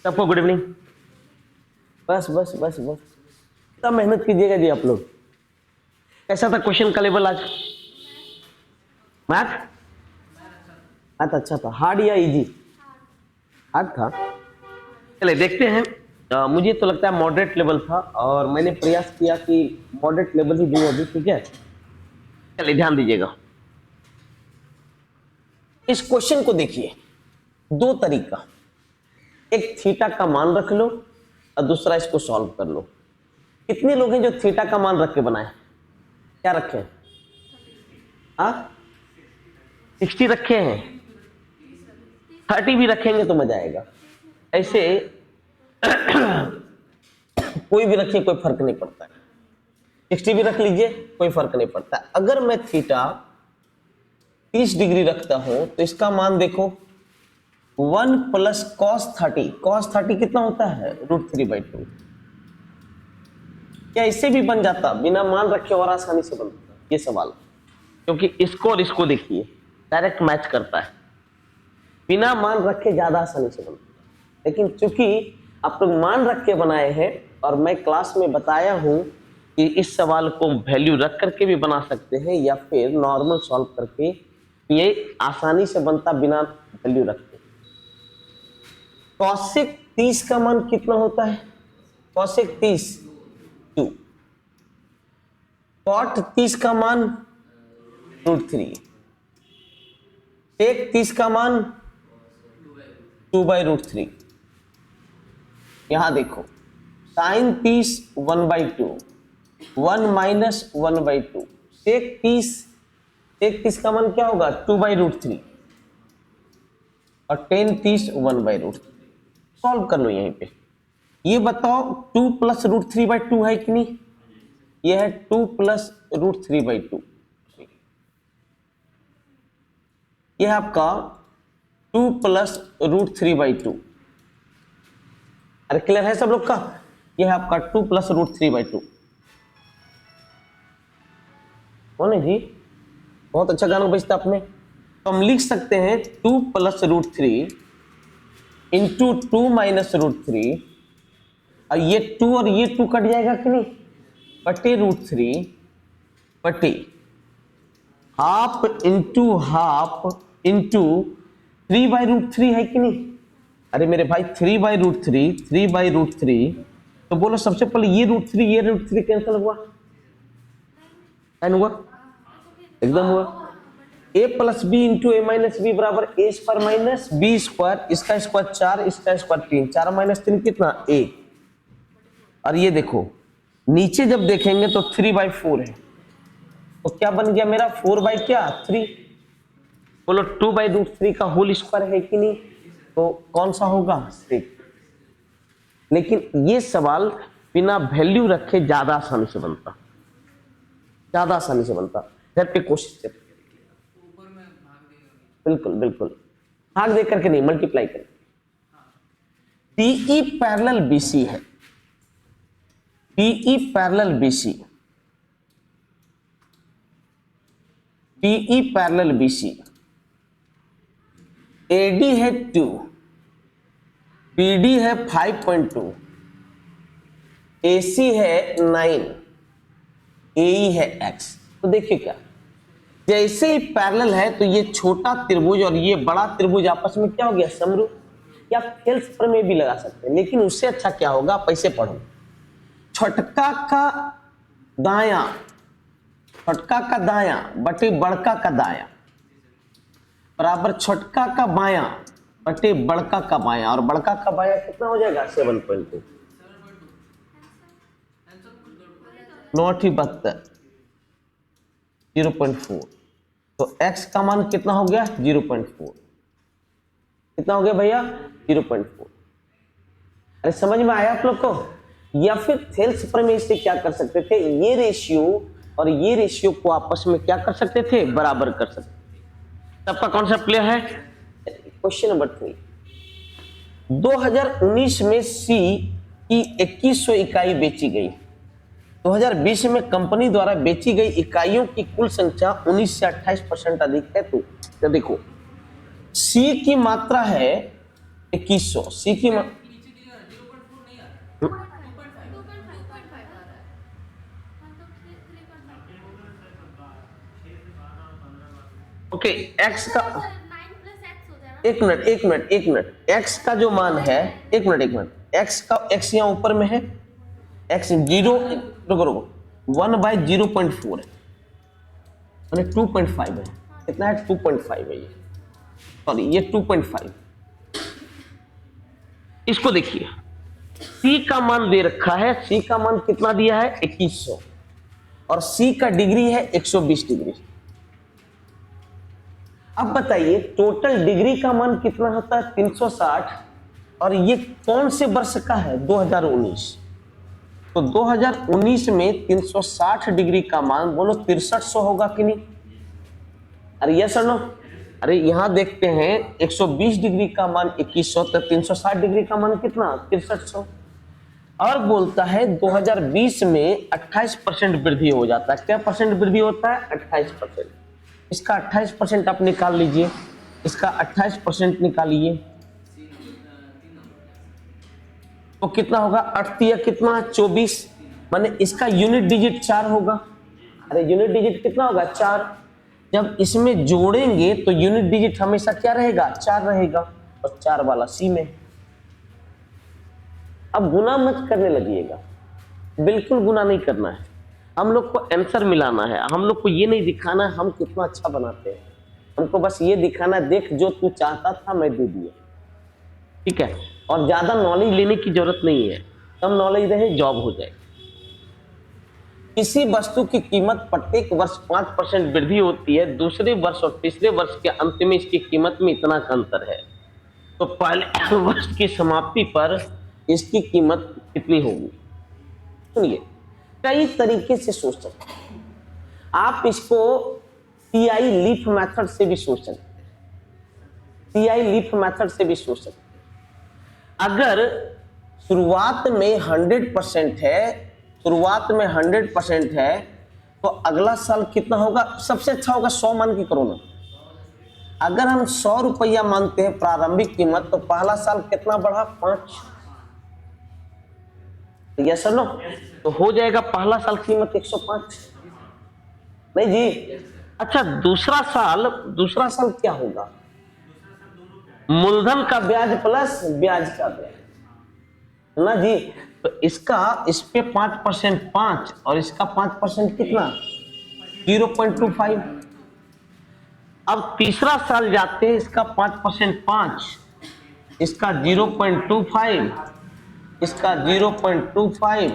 सबको good evening. बस बस बस बस तब मेहनत कीजिएगा जी आप लोग। कैसा था क्वेश्चन का लेवल आज? मैथ अच्छा था। हार्ड या इजी? हार्ड था। चलिए देखते हैं। मुझे तो लगता है मॉडरेट लेवल था और मैंने प्रयास किया कि मॉडरेट लेवल ही दूं अभी। ठीक है, चलिए ध्यान दीजिएगा। इस क्वेश्चन को देखिए, दो तरीका, एक थीटा का मान रख लो और दूसरा इसको सॉल्व कर लो। कितने लोग हैं जो थीटा का मान रख के बनाए? क्या रखे? 60 रखे हैं, 30 भी रखेंगे तो मजा आएगा। ऐसे कोई भी रखिए, कोई फर्क नहीं पड़ता है। 60 भी रख लीजिए, कोई फर्क नहीं पड़ता। अगर मैं थीटा 30 डिग्री रखता हूं तो इसका मान देखो 1 प्लस कॉस 30। कॉस 30 कितना होता है? √3/2। क्या इससे भी बन जाता? बिना मान रखे और आसानी से बनता ये सवाल, क्योंकि इसको और इसको देखिए डायरेक्ट मैच करता है। बिना मान रखे ज्यादा आसानी से बनता है, लेकिन चूंकि आप लोग मान रख के बनाए हैं और मैं क्लास में बताया हूं कि इस सवाल को वैल्यू रख करके भी बना सकते हैं या फिर नॉर्मल सॉल्व करके, ये आसानी से बनता बिना वैल्यू रखे। कॉसेक 30 का मान कितना होता है? कॉसेक 30 2। कॉट 30 का मान √3। टेक 30 का मान 2/√3। यहां देखो साइन 30 1/2, 1 माइनस 1/2। टेक 30 का मान क्या होगा? 2/√3 और टेन 30 1/√3। सॉल्व कर लो यहीं पे। ये बताओ 2 प्लस √3/2 है कि नहीं? ये है 2 प्लस √3/2। ये है आपका 2 प्लस √3/2। अरे क्लियर है सब लोग का? ये है आपका 2 प्लस √3/2। कौन है जी? बहुत अच्छा गाना बजता आपने। तो हम लिख सकते हैं 2 प्लस √3 इंटू 2 माइनस √3। और ये 2 और ये 2 कट जाएगा कि नहीं? बटे √3 बटे हाफ इंटू हाफ इंटू 3/√3 है कि नहीं? अरे मेरे भाई 3/√3 तो बोलो सबसे पहले ये √3 कैंसिल हुआ? हुआ? एकदम हुआ। a plus B into A minus B बराबर A square minus B square. इसका स्क्वायर 4, इसका स्क्वायर 3। 4 माइनस 3 कितना? a। और ये देखो नीचे जब देखेंगे तो 3/4 है, तो क्या बन गया मेरा? 4/3। बोलो 2/√3 का होल स्क्वायर है कि नहीं? तो कौन सा होगा? 6। लेकिन ये सवाल बिना वैल्यू रखे ज्यादा आसानी से बनता, ज्यादा आसानी से बनता। घर पे कोशिश करें। बिल्कुल बिल्कुल, भाग दे करके नहीं, मल्टीप्लाई करें। DE पैरेलल BC है। DE parallel BC, DE parallel BC। AD है 2, BD है 5.2, AC है 9, AE है X। तो देखिए क्या, जैसे ही पैरेलल है तो ये छोटा त्रिभुज और ये बड़ा त्रिभुज आपस में क्या हो गया? समरूप। या फेल्स प्रमेय भी लगा सकते हैं, लेकिन उससे अच्छा क्या होगा? आप ऐसे पढ़ो, छोटका का दाया, छोटका का दाया बटे बड़का का दाया बराबर छोटका का बाया बटे बड़का का बाया। और बड़का का बाया कितना हो जाएगा? 7.2। नॉट ही 72, 0.4। तो x का मान कितना हो गया? 0.4। कितना हो गया भैया? 0.4। अरे समझ में आया आप लोग को? या फिर थेल्स प्रमेय से क्या कर सकते थे? ये रेशियो और ये रेशियो को आपस में क्या कर सकते थे? बराबर कर सकते। सबका कॉन्सेप्ट क्लियर है? Question number 3। 2019 में सी की 2100 इकाई बेची गई। 2020 में कंपनी द्वारा बेची गई इकाइयों की कुल संख्या 19 से 28% अधिक है। तो देखो सी की मात्रा है 2100, सी की ओके एक्स का, एक मिनट एक्स का जो मान है, एक मिनट एक्स का, एक्स यहाँ ऊपर में है, एक्स 0, रुको रुको 1/0.4 है, मैंने 2.5 है, कितना है 2.5 है ये, सॉरी ये 2.5। इसको देखिए C का मान दे रखा है, C का मान कितना दिया है 2100 और C का डिग्री है 120 डिग्री। अब बताइए टोटल डिग्री का मान कितना होता है 360 और ये कौन से वर्ष का है 2019। तो 2019 में 360 डिग्री का मान बोलो 6300 होगा कि नहीं? अरे यस और नो? अरे यहां देखते हैं 120 डिग्री का मान 2100 तो 360 डिग्री का मान कितना 6300। और बोलता है 2020 में 28% वृद्धि हो जाता है। क्या परसेंट वृद्धि होता है 28%। इसका 28% आप निकाल लीजिए, इसका 28% निकालिए तो कितना होगा 8 या कितना 24, माने इसका यूनिट डिजिट 4 होगा। अरे यूनिट डिजिट कितना होगा 4। जब इसमें जोड़ेंगे तो यूनिट डिजिट हमेशा क्या रहेगा 4 रहेगा और 4 वाला सी में। अब गुना मत करने लगिएगा, बिल्कुल गुना नहीं करना है, हम लोग को आंसर मिलाना है। हम लोग को ये नहीं दिखाना है हम कितना अच्छा बनाते हैं, हमको बस ये दिखाना देख जो तू चाहता था मैं दे दिया, ठीक है। और ज्यादा नॉलेज लेने की जरूरत नहीं है, कम नॉलेज रहे जॉब हो जाए। किसी वस्तु की कीमत प्रत्येक वर्ष 5% वृद्धि होती है, दूसरे वर्ष और तीसरे वर्ष के अंत में इसकी कीमत में इतना का अंतर है, तो पहले वर्ष की समाप्ति पर इसकी कीमत कितनी होगी। सुनिए कई तरीके से सोच सकते हैं आप, इसको TI लीफ मेथड से भी सोच सकते हैं, TI लीफ मेथड से भी सोच सकते हैं। अगर शुरुआत में 100% है, शुरुआत में 100% है तो अगला साल कितना होगा, सबसे अच्छा होगा 100 मान के करो ना। अगर हम 100 रुपया मानते हैं प्रारंभिक कीमत तो पहला साल कितना बढ़ा 5, यस सर नो, तो हो जाएगा पहला साल कीमत 105। नहीं जी, अच्छा दूसरा साल क्या होगा, मूलधन का ब्याज प्लस ब्याज का ब्याज ना जी। तो इसका इस पे 5% 5 और इसका 5% कितना 0.25। अब तीसरा साल जाते हैं, इसका 5% 5, इसका 0.25, इसका 0.25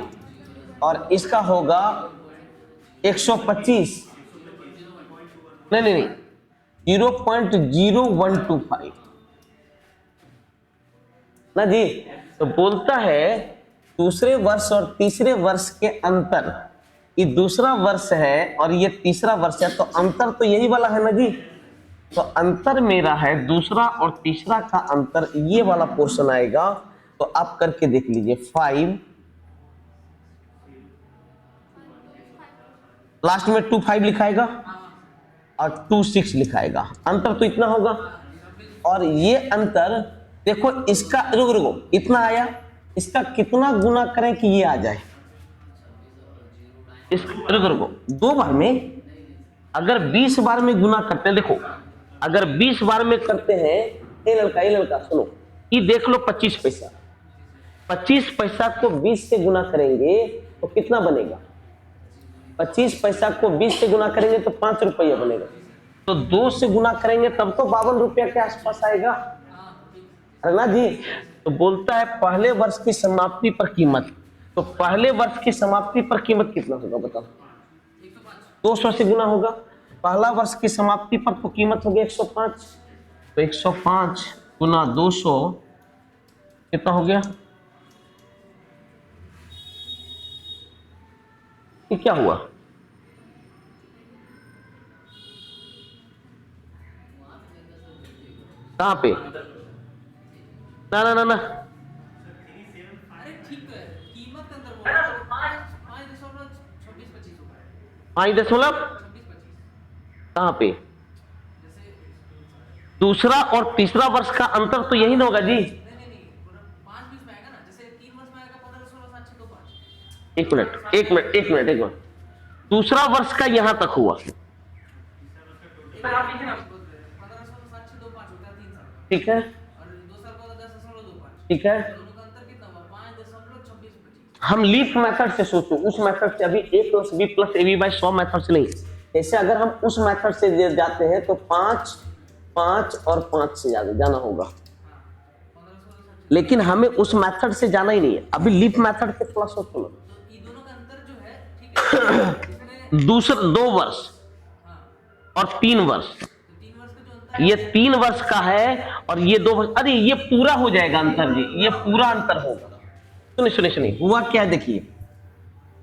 और इसका होगा 125, नहीं 0.0125 ना जी। तो बोलता है दूसरे वर्ष और तीसरे वर्ष के अंतर, ये दूसरा वर्ष है और ये तीसरा वर्ष है तो अंतर तो यही वाला है ना जी। तो अंतर मेरा है दूसरा और तीसरा का अंतर, ये वाला पोर्शन आएगा। तो आप करके देख लीजिए 5 लास्ट में 25 लिखाएगा और 26 लिखाएगा, अंतर तो इतना होगा। और ये अंतर देखो इसका रुको इतना आया, इसका कितना गुना करें कि ये आ जाए, इस रुको 2 बार में, अगर 20 बार में गुना करते हैं, देखो अगर 20 बार में करते हैं, ये लड़का सुनो, ये देख लो 25 पैसा, 25 पैसा को 20 से गुना करेंगे तो कितना बनेगा, 25 पैसा को 20 से गुना करेंगे तो 5 रुपया बनेगा, तो 2 से गुना करेंगे तब तो 52 रुपया के आसपास आएगा, है ना जी। तो बोलता है पहले वर्ष की समाप्ति पर कीमत, तो पहले वर्ष की समाप्ति पर कीमत कितना होगा बताओ, 200 से गुना होगा। पहला वर्ष की समाप्ति पर तो कीमत होगी 105, तो 105 गुना 200 कितना हो गया, ये क्या हुआ, कहां पे, ना 5 कहां पे, दूसरा और तीसरा वर्ष का अंतर तो यही ना होगा जी। एक मिनट, दूसरा वर्ष का यहां तक हुआ, ठीक है, ठीक है। हम लीप मेथड से सोचो, उस मेथड से, अभी a plus B plus A B by 100 method से नहीं। ऐसे अगर हम उस मेथड से जाते हैं तो 5 5 और 5 से जाना होगा, लेकिन हमें उस मेथड से जाना ही नहीं है, अभी लीप मेथड से थोड़ा सोच लो। दूसरा 2 वर्ष और 3 वर्ष, ये 3 वर्ष का है और ये 2 वर्ष, अरे ये पूरा हो जाएगा अंतर जी, ये पूरा अंतर होगा। सुनिए हुआ क्या है, देखिए,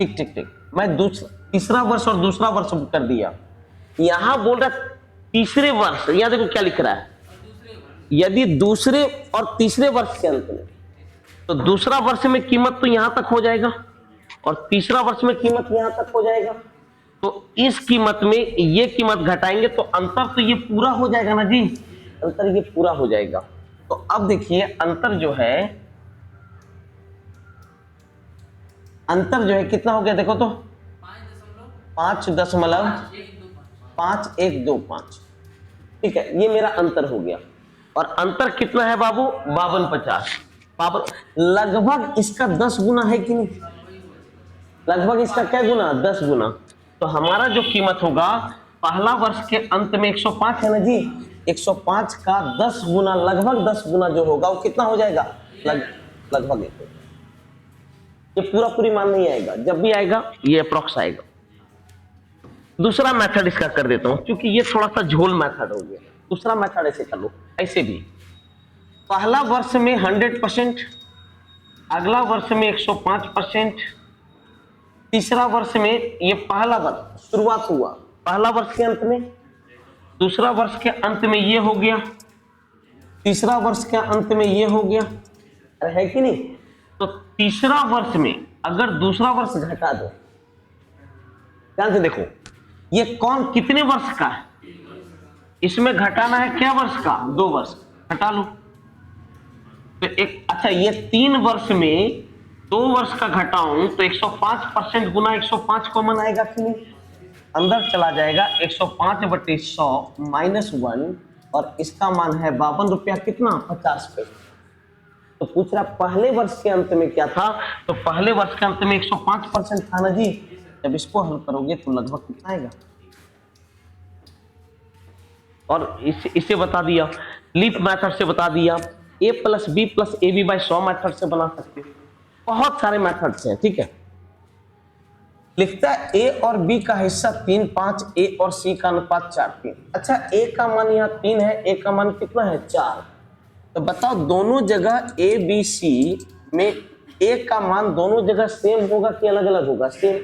ठीक ठीक ठीक, मैं तीसरा वर्ष और दूसरा वर्ष कर दिया, यहां बोल रहा तीसरे वर्ष, यहां देखो क्या लिख रहा है, यदि दूसरे और तीसरे वर्ष के अंत में, तो दूसरा वर्ष में कीमत तो यहां तक हो जाएगा और तीसरा वर्ष में कीमत यहां तक हो जाएगा, तो इस कीमत में ये कीमत घटाएंगे तो अंतर तो ये पूरा हो जाएगा ना जी, अंतर ये पूरा हो जाएगा। तो अब देखिए अंतर जो है कितना हो गया, देखो तो 5.5125, ठीक है, ये मेरा अंतर हो गया। और अंतर कितना है बाबू, 5250, लगभग इसका 10 गुना है कि नहीं, लगभग इसका क्या गुना, 10 गुना। तो हमारा जो कीमत होगा पहला वर्ष के अंत में 105 है ना जी, 105 का 10 गुना, लगभग 10 गुना जो होगा वो कितना हो जाएगा, लगभग। ये पूरी मान नहीं आएगा, जब भी आएगा ये अप्रॉक्स आएगा। दूसरा मेथड इसका कर देता हूं, क्योंकि ये थोड़ा सा झोल मेथड हो गया। दूसरा मेथड ऐसे कर लो, ऐसे भी पहला वर्ष में 100%, अगला वर्ष में 105%, तीसरा वर्ष में, ये पहला वर्ष शुरुआत हुआ पहला वर्ष के अंत में, दूसरा वर्ष के अंत में ये हो गया, तीसरा वर्ष के अंत में ये हो गया, है कि नहीं। तो तीसरा वर्ष में अगर दूसरा वर्ष घटा दो, ध्यान से देखो, ये कौन कितने वर्ष का है, इसमें घटाना है क्या वर्ष का, 2 वर्ष, घटा लो। तो एक, अच्छा ये 3 वर्ष में 2 वर्ष का घटाऊं तो 105% गुना 105 कॉमन आएगा कि नहीं, अंदर चला जाएगा 105/100 -1, और इसका मान है 52 रुपया, कितना, 50 पैसे। तो पूछ रहा पहले वर्ष के अंत में क्या था, तो पहले वर्ष के अंत में 105% था ना जी, जब इसको हल करोगे तो लगभग कितना आएगा, और इसे बता दिया, लीप मेथड से बता दिया, a plus B plus A B by 100 method से बना सकते हो, बहुत सारे मेथड्स हैं, ठीक है। लिखता है a और b का हिस्सा 3 5, a और c का अनुपात 4 3। अच्छा a का मान यहाँ 3 है, a का मान कितना है, 4। तो बताओ दोनों जगह a b c में a का मान दोनों जगह सेम होगा कि अलग अलग होगा, सेम।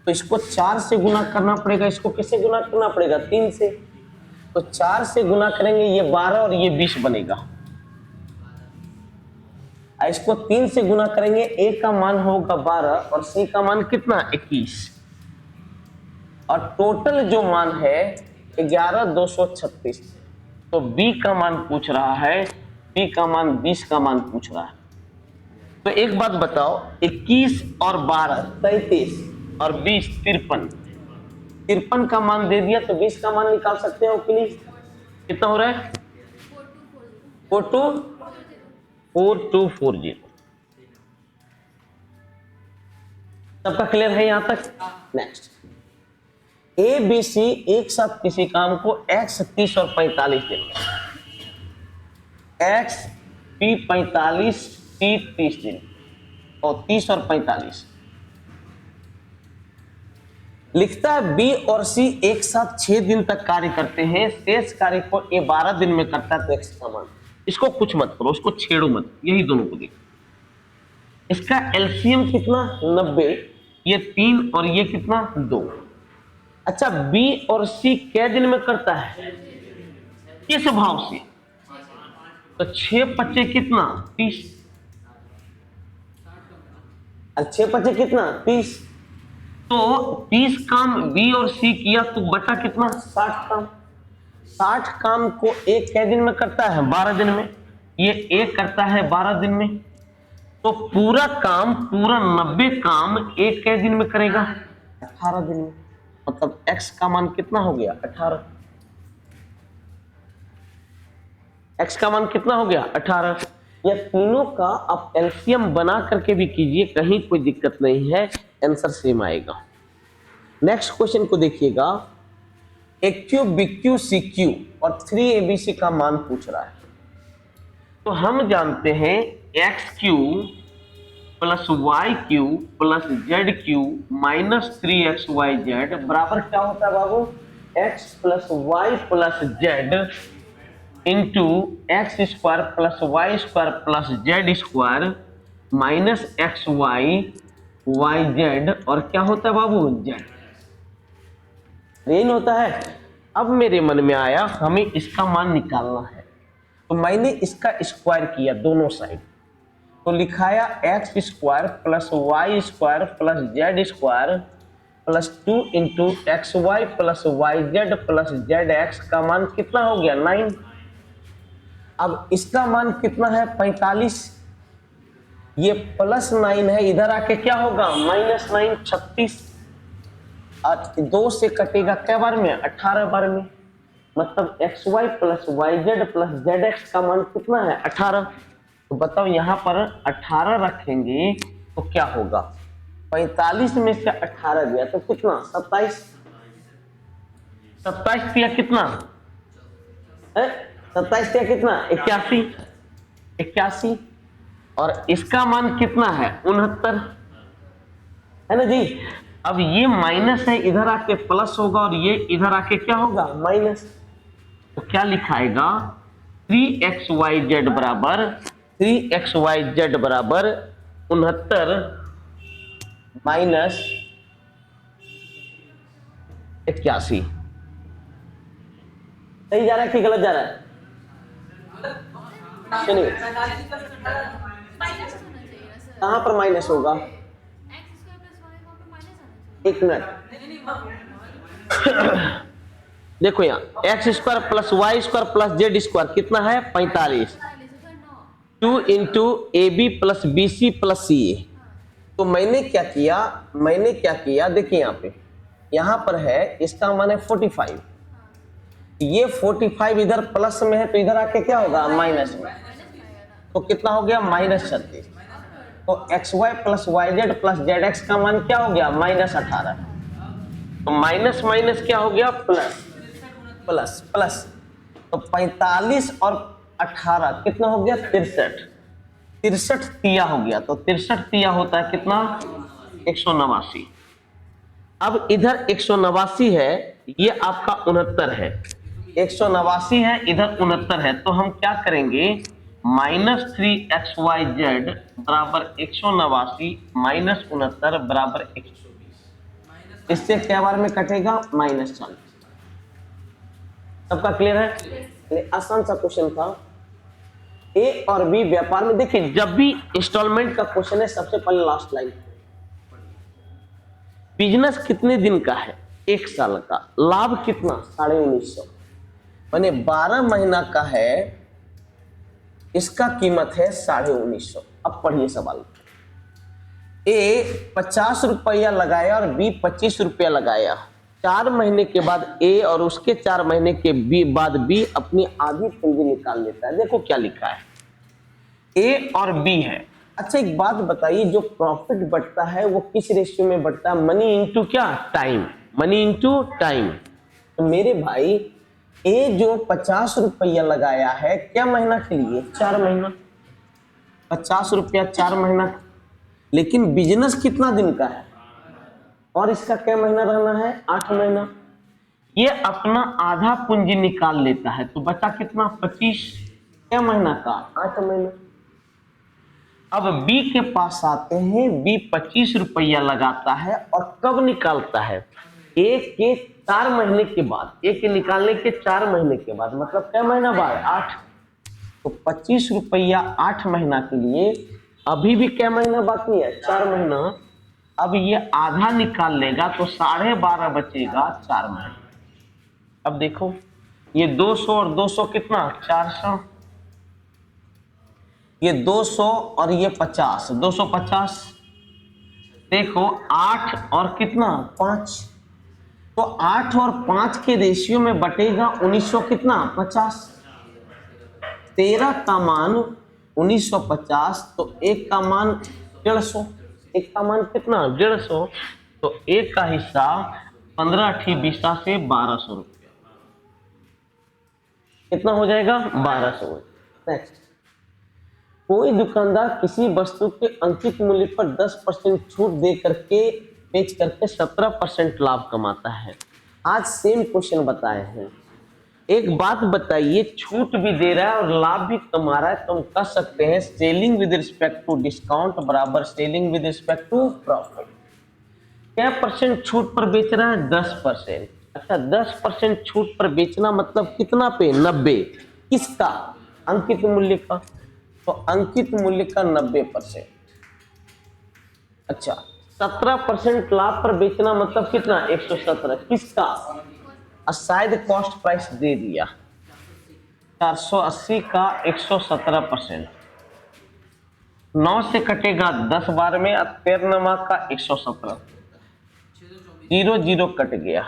तो इसको 4 से गुना करना पड़ेगा, इसको किससे गुना करना पड़ेगा, 3 से। तो 4 से गुना करेंगे, ये 12 और ये 20 बनेगा। इसको 3 से गुना करेंगे, a का मान होगा 12 और c का मान कितना, 21, और टोटल जो मान है 11,236। तो b का मान पूछ रहा है, b का मान 20 का मान पूछ रहा है। तो एक बात बताओ, 21 और 12 33 और 20 53, 53 का मान दे दिया तो 20 का मान निकाल सकते हो कि नहीं, कितना हो रहा है, 4240। सबका क्लियर है यहां तक। नेक्स्ट, ए बी सी एक साथ किसी काम को x 30 और 45 दिन, x p 45 c 30 दिन, और 30 और 45 लिखता है। बी और सी एक साथ 6 दिन तक कार्य करते हैं, शेष कार्य को ए 12 दिन में करता है, तो x का मान, इसको कुछ मत करो, उसको छेड़ो मत, यही दोनों को देखो। इसका एलसीएम कितना, 90, ये 3 और ये कितना, 2। अच्छा बी और सी कै दिन में करता है, किस भाव से, तो 6 पच्चे कितना, 30, 6 पच्चे कितना, 30। तो 30 काम बी और सी किया तो बचा कितना, 60 काम। 60 काम को एक कै दिन में करता है, 12 दिन में, ये एक करता है 12 दिन में। तो पूरा काम, पूरा 90 काम एक कै दिन में करेगा, 18 दिन में। मतलब x का मान कितना हो गया, 18। x का मान कितना हो गया 18। या तीनों का आप एलसीएम बना करके भी कीजिए, कहीं कोई दिक्कत नहीं है, आंसर सेम आएगा। नेक्स्ट क्वेश्चन को देखिएगा, एक cube B cube C cube और 3abc का मान पूछ रहा है। तो हम जानते हैं X cube plus Y cube plus Z cube minus 3xyz बराबर क्या होता है बाबू, x plus Y plus Z into X square plus Y square plus Z square minus X Y Y Z और क्या होता है बाबू जेड। यही होता है। अब मेरे मन में आया हमें इसका मान निकालना है, तो मैंने इसका स्क्वायर किया दोनों साइड, तो लिखाया X square plus Y square plus Z square plus 2 into X Y plus Y Z plus Z X का मान कितना हो गया 9। अब इसका मान कितना है 45, ये प्लस 9 है, इधर आके क्या होगा माइनस 9 36, और 2 से कटेगा क्या बार में 18 बार में, मतलब X Y plus Y Z plus Z X का मान कितना है 18। तो बताओ यहाँ पर 18 रखेंगे तो क्या होगा, 45 में से 18 गया तो कितना 27, 27 दिया कितना है 27 दिया कितना 81, 81 और इसका मान कितना है 69 है ना जी। अब ये माइनस है, इधर आके प्लस होगा और ये इधर आके क्या होगा माइनस, तो क्या लिखाएगा 3xyz बराबर 3xyz बराबर 69 माइनस 81। सही जा रहा है कि गलत जा रहा है, सुनिए कहां पर माइनस होगा, एक मिनट देखो यहाँ X square plus Y square plus Z square कितना है 45, 2 into A B plus B C plus C A. तो मैंने क्या किया देखिए यहाँ पर है इसका मान है 45, ये 45 इधर प्लस में है तो इधर आके क्या होगा माइनस में, तो कितना हो गया माइनस 36। तो X Y plus Y Z plus Z X का मान क्या हो गया माइनस 18, तो माइनस माइनस क्या हो गया प्लस प्लस प्लस, तो 45 और 18 कितना हो गया 63, 63 तिया हो गया, तो 63 तिया होता है कितना 189। अब इधर 189 है, ये आपका 69 है, 189 है इधर 69 है, तो हम क्या करेंगे माइनस 3xyz बराबर 189 माइनस 69 बराबर 124, इससे क्या बार में कटेगा माइनस 40। सबका क्लियर है, आसान सा क्वेश्चन था। ए और बी व्यापार में देखिए जब भी इंस्टॉलमेंट का क्वेश्चन है सबसे पहले लास्ट लाइन, बिजनेस कितने दिन का है 1 साल का, लाभ कितना 1950, माने 12 महीना का है, इसका कीमत है 1950। अब पढ़िए सवाल, ए 50 रुपया लगाया और बी 25 रुपया लगाया, 4 महीने के बाद ए और उसके 4 महीने के बाद बी अपनी आधी पूंजी निकाल लेता है। देखो क्या लिखा है, ए और बी है। अच्छा एक बात बताइए, जो प्रॉफिट बढ़ता है वो किस रेशियो में बढ़ता है, मनी इंटू क्या टाइम, मनी इंटू टाइम। तो मेरे भाई ए जो 50 रुपया लगाया है क्या महीना के लिए 4 महीना, 50 रुपया 4 महीना, लेकिन बिजनेस कितना दिन का है और इसका क्या महीना रहना है 8 महीना, ये अपना आधा पूंजी निकाल लेता है, तो बचा कितना 25, क्या महीना का 8 महीना। अब बी के पास आते हैं, बी 25 रुपया लगाता है और कब निकालता है, ए के 4 महीने के बाद, ए के निकालने के 4 महीने के बाद, मतलब क्या महीना बाद 8, तो 25 रुपया 8 महीना के लिए, अभी भी क्या महीना बाकी है 4 महीना। अब ये आधा निकाल लेगा तो 12.5 बचेगा 4 महीने। अब देखो ये 200 और 200 कितना 400, ये 200 और ये 50, 250, देखो 8 और कितना 5, तो 8 और 5 के रेशियो में बटेगा 1900 कितना 50, 13 का मान 1950, तो 1 का मान 150, 1 का मान कितना 150, तो 1 का हिस्सा 15 से 1200 रुपया, कितना हो जाएगा 1200। नेक्स्ट, कोई दुकानदार किसी वस्तु के अंकित मूल्य पर 10% छूट दे करके बेच करके 17% लाभ कमाता है। आज सेम क्वेश्चन बताए हैं। एक बात बताइए, छूट भी दे रहा है और लाभ भी कमा रहा है, तो हम कह सकते हैं selling with respect to discount बराबर selling with respect to profit. क्या परसेंट छूट पर बेच रहा है 10%। अच्छा, 10% छूट पर बेचना मतलब कितना पे 90, किसका अंकित मूल्य का, तो अंकित मूल्य का 90%। अच्छा, 17% लाभ पर बेचना मतलब कितना 117, किसका, और शायद कॉस्ट प्राइस दे दिया 480 का 117%, 9 से कटेगा 10 बार में, 13 का 117, 0 0 कट गया,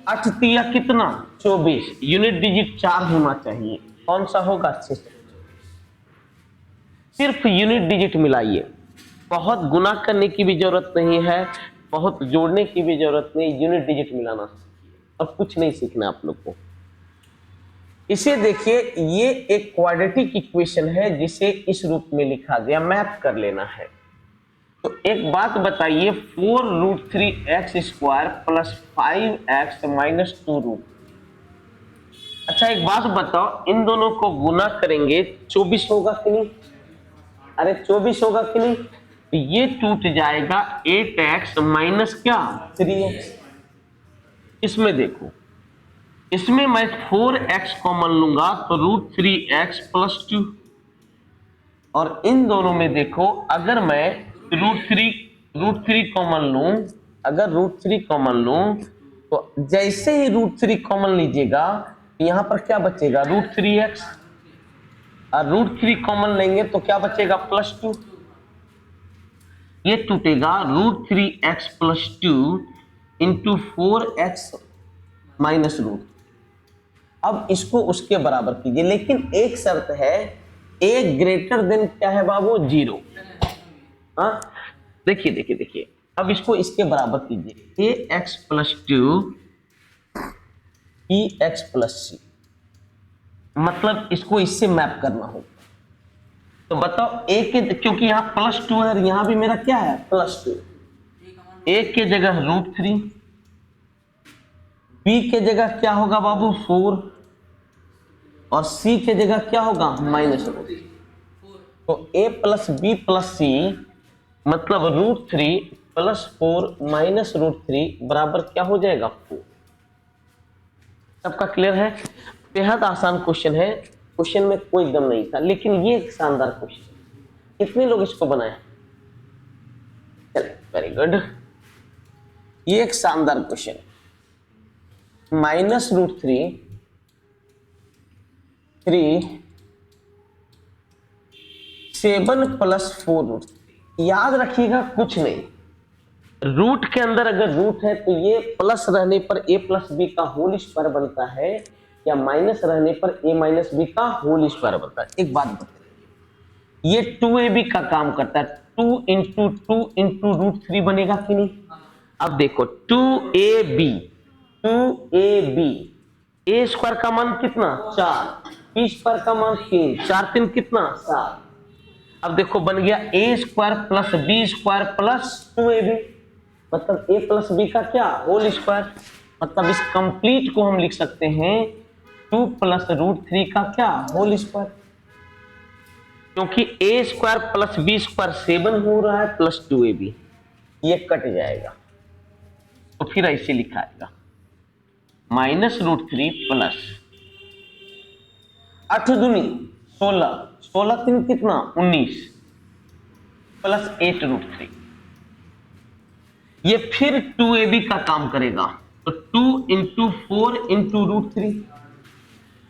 8 तिया कितना 24, यूनिट डिजिट 4 होना चाहिए, कौन सा होगा 6। सिर्फ यूनिट डिजिट मिलाइए, बहुत गुना करने की भी जरूरत नहीं है, बहुत जोड़ने की भी जरूरत नहीं, यूनिट डिजिट मिलाना और कुछ नहीं सीखना आप लोग को। इसे देखिए, ये एक क्वाड्रेटिक इक्वेशन है जिसे इस रूप में लिखा गया, मैप कर लेना है। तो एक बात बताइए, 4√3x² प्लस 5x माइनस 2√। अच्छा, एक बात बताओ, इन दोनों को गुना करेंगे 24 होगा कि नहीं, अरे 24 होगा कि नहीं, तो ये टूट जाएगा 8x माइनस क्या 3x। इसमें देखो, इसमें मैं 4x कॉमन लूंगा तो √3x प्लस 2, और इन दोनों में देखो, अगर मैं √3 कॉमन लूं, अगर √3 कॉमन लूं, तो जैसे ही √3 कॉमन लीजिएगा यहां पर क्या बचेगा √3x, और √3 कॉमन लेंगे तो क्या बचेगा प्लस 2, ये टूटेगा √3x plus 2 into 4x minus √। अब इसको उसके बराबर कीजिए, लेकिन एक शर्त है, a ग्रेटर देन क्या है बाबू 0। हाँ, देखिए देखिए देखिए, अब इसको इसके बराबर कीजिए, ax plus 2 bx plus c, मतलब इसको इससे मैप करना होगा। तो बताओ a के, क्योंकि यहाँ प्लस 2 है और यहाँ भी मेरा क्या है प्लस 2, a के जगह √3, b के जगह क्या होगा बाबू 4, और c के जगह क्या होगा माइनस √3। तो a plus b plus c मतलब √3 प्लस 4 माइनस √3 बराबर क्या हो जाएगा 4। सबका क्लियर है? बेहद आसान क्वेश्चन है, क्वेश्चन में कोई दम नहीं था, लेकिन ये एक शानदार क्वेश्चन। कितने लोग इसको बनाए? चलिए, वेरी गुड। ये एक शानदार क्वेश्चन, माइनस √3 7 प्लस 4√3। याद रखिएगा कुछ नहीं, रूट के अंदर अगर रूट है तो ये प्लस रहने पर a प्लस बी का होल स्क्वायर बनता है, या माइनस रहने पर a माइनस बी का होल स्क्वायर बनता है। एक बात बताइए, ये 2ab का काम करता है, 2 इंटू 2 इंटू √3 बनेगा कि नहीं? अब देखो 2ab a स्क्वायर का मान कितना 4, b स्क्वायर का मान 3, 4 3 कितना 7। अब देखो बन गया a square plus b square plus 2ab, मतलब a प्लस b का क्या होल स्क्वायर। मतलब इस कंप्लीट को हम लिख सकते हैं 2 प्लस √3 का क्या होल स्क्वायर, क्योंकि a square plus b square 7 हो रहा है प्लस 2ab, ये कट जाएगा तो फिर ऐसे लिखा जाएगा माइनस √3 प्लस 8 दूनी 16, 16 3 कितना 19 प्लस 8 √3। ये फिर 2ab का काम करेगा, तो 2 इंटू 4 इंटू √3।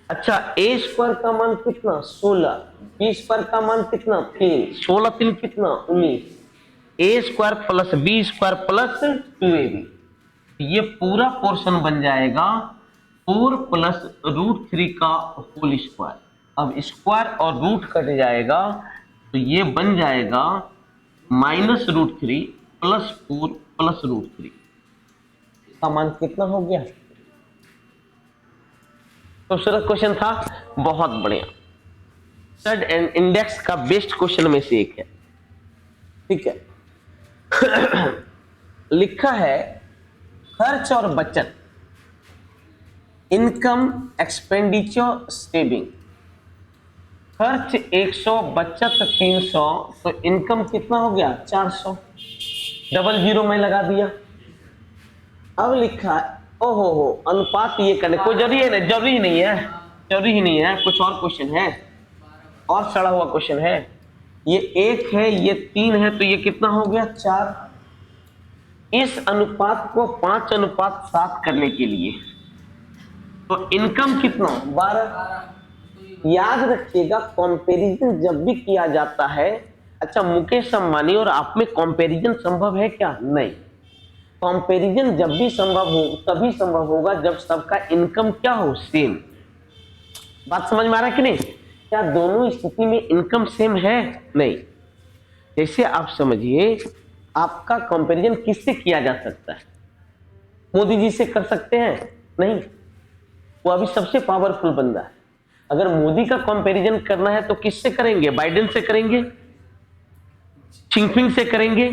अच्छा, a स्क्वायर का मान कितना 16, b स्क्वायर का मान कितना 3, 16 3 कितना 19, a square plus b square plus 2ab। ये पूरा पोर्शन बन जाएगा 4 प्लस √3 का होल स्क्वायर। अब स्क्वायर और रूट कट जाएगा तो ये बन जाएगा -√3 + 4 + √3। इसका मान कितना हो गया? खूबसूरत क्वेश्चन था, बहुत बढ़िया। स्टड एंड इंडेक्स का बेस्ट क्वेश्चन में से एक है। ठीक है। लिखा है खर्च और बचत, इनकम, एक्सपेंडिचर, सेविंग। खर्च 100, बचत 300, तो इनकम कितना हो गया? 400। डबल जीरो में लगा दिया। अब लिखा है ओहो हो अनुपात ये करने, कोई जरूरी है ना? जरूरी ही नहीं है, जरूरी ही नहीं है। कुछ और क्वेश्चन है, और सड़ा हुआ क्वेश्चन है। ये 1 है, ये 3 है, तो ये कितना हो गया? 4। इस अनुपात को 5:7 करने के लिए तो इनकम कितना? 12। याद रखिएगा कंपैरिजन जब भी किया जाता है, अच्छा मुकेश अंबानी और आप में कंपैरिजन संभव है क्या? नहीं। कंपैरिजन जब भी संभव हो तभी संभव होगा जब सबका इनकम क्या हो? सेम। बात समझ में आ रहा है कि नहीं? क्या दोनों स्थिति में इनकम सेम है? नहीं। जैसे आप समझिए, आपका कंपैरिजन किससे किया जा सकता है? मोदी जी से कर सकते हैं? नहीं, वो अभी सबसे पावरफुल बंदा है। अगर मोदी का कंपैरिजन करना है तो किससे करेंगे? बाइडेन से करेंगे, चिंगफिंग से करेंगे।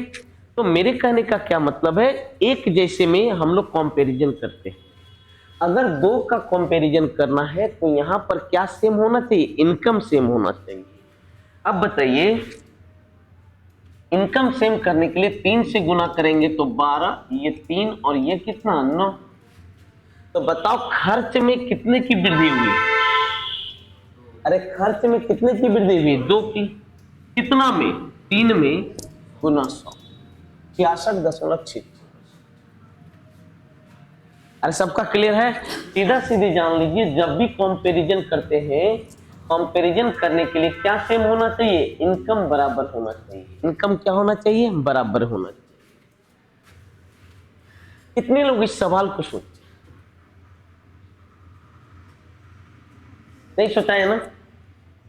तो मेरे कहने का क्या मतलब है, एक जैसे में हम लोग कंपैरिजन करते हैं। अगर दो का कंपैरिजन करना है तो यहां पर क्या सेम होना चाहिए? इनकम सेम होना चाहिए। अब बताइए, इनकम सेम करने के लिए 3 से गुना करेंगे तो 12, ये 3 और ये कितना? 9। तो बताओ खर्च में कितने की वृद्धि हुई? अरे खर्च में कितने की वृद्धि हुई? 2 की। कितना में? 3 में गुना 100, 66.6। अरे सबका क्लियर है? सीधा सीधी जान लीजिए, जब भी कंपैरिजन करते हैं, कंपैरिजन करने के लिए क्या सेम होना चाहिए? इनकम बराबर होना चाहिए। इनकम क्या होना चाहिए? बराबर होना चाहिए। कितने लोग इस सवाल को सोचते? नहीं सोचा है ना?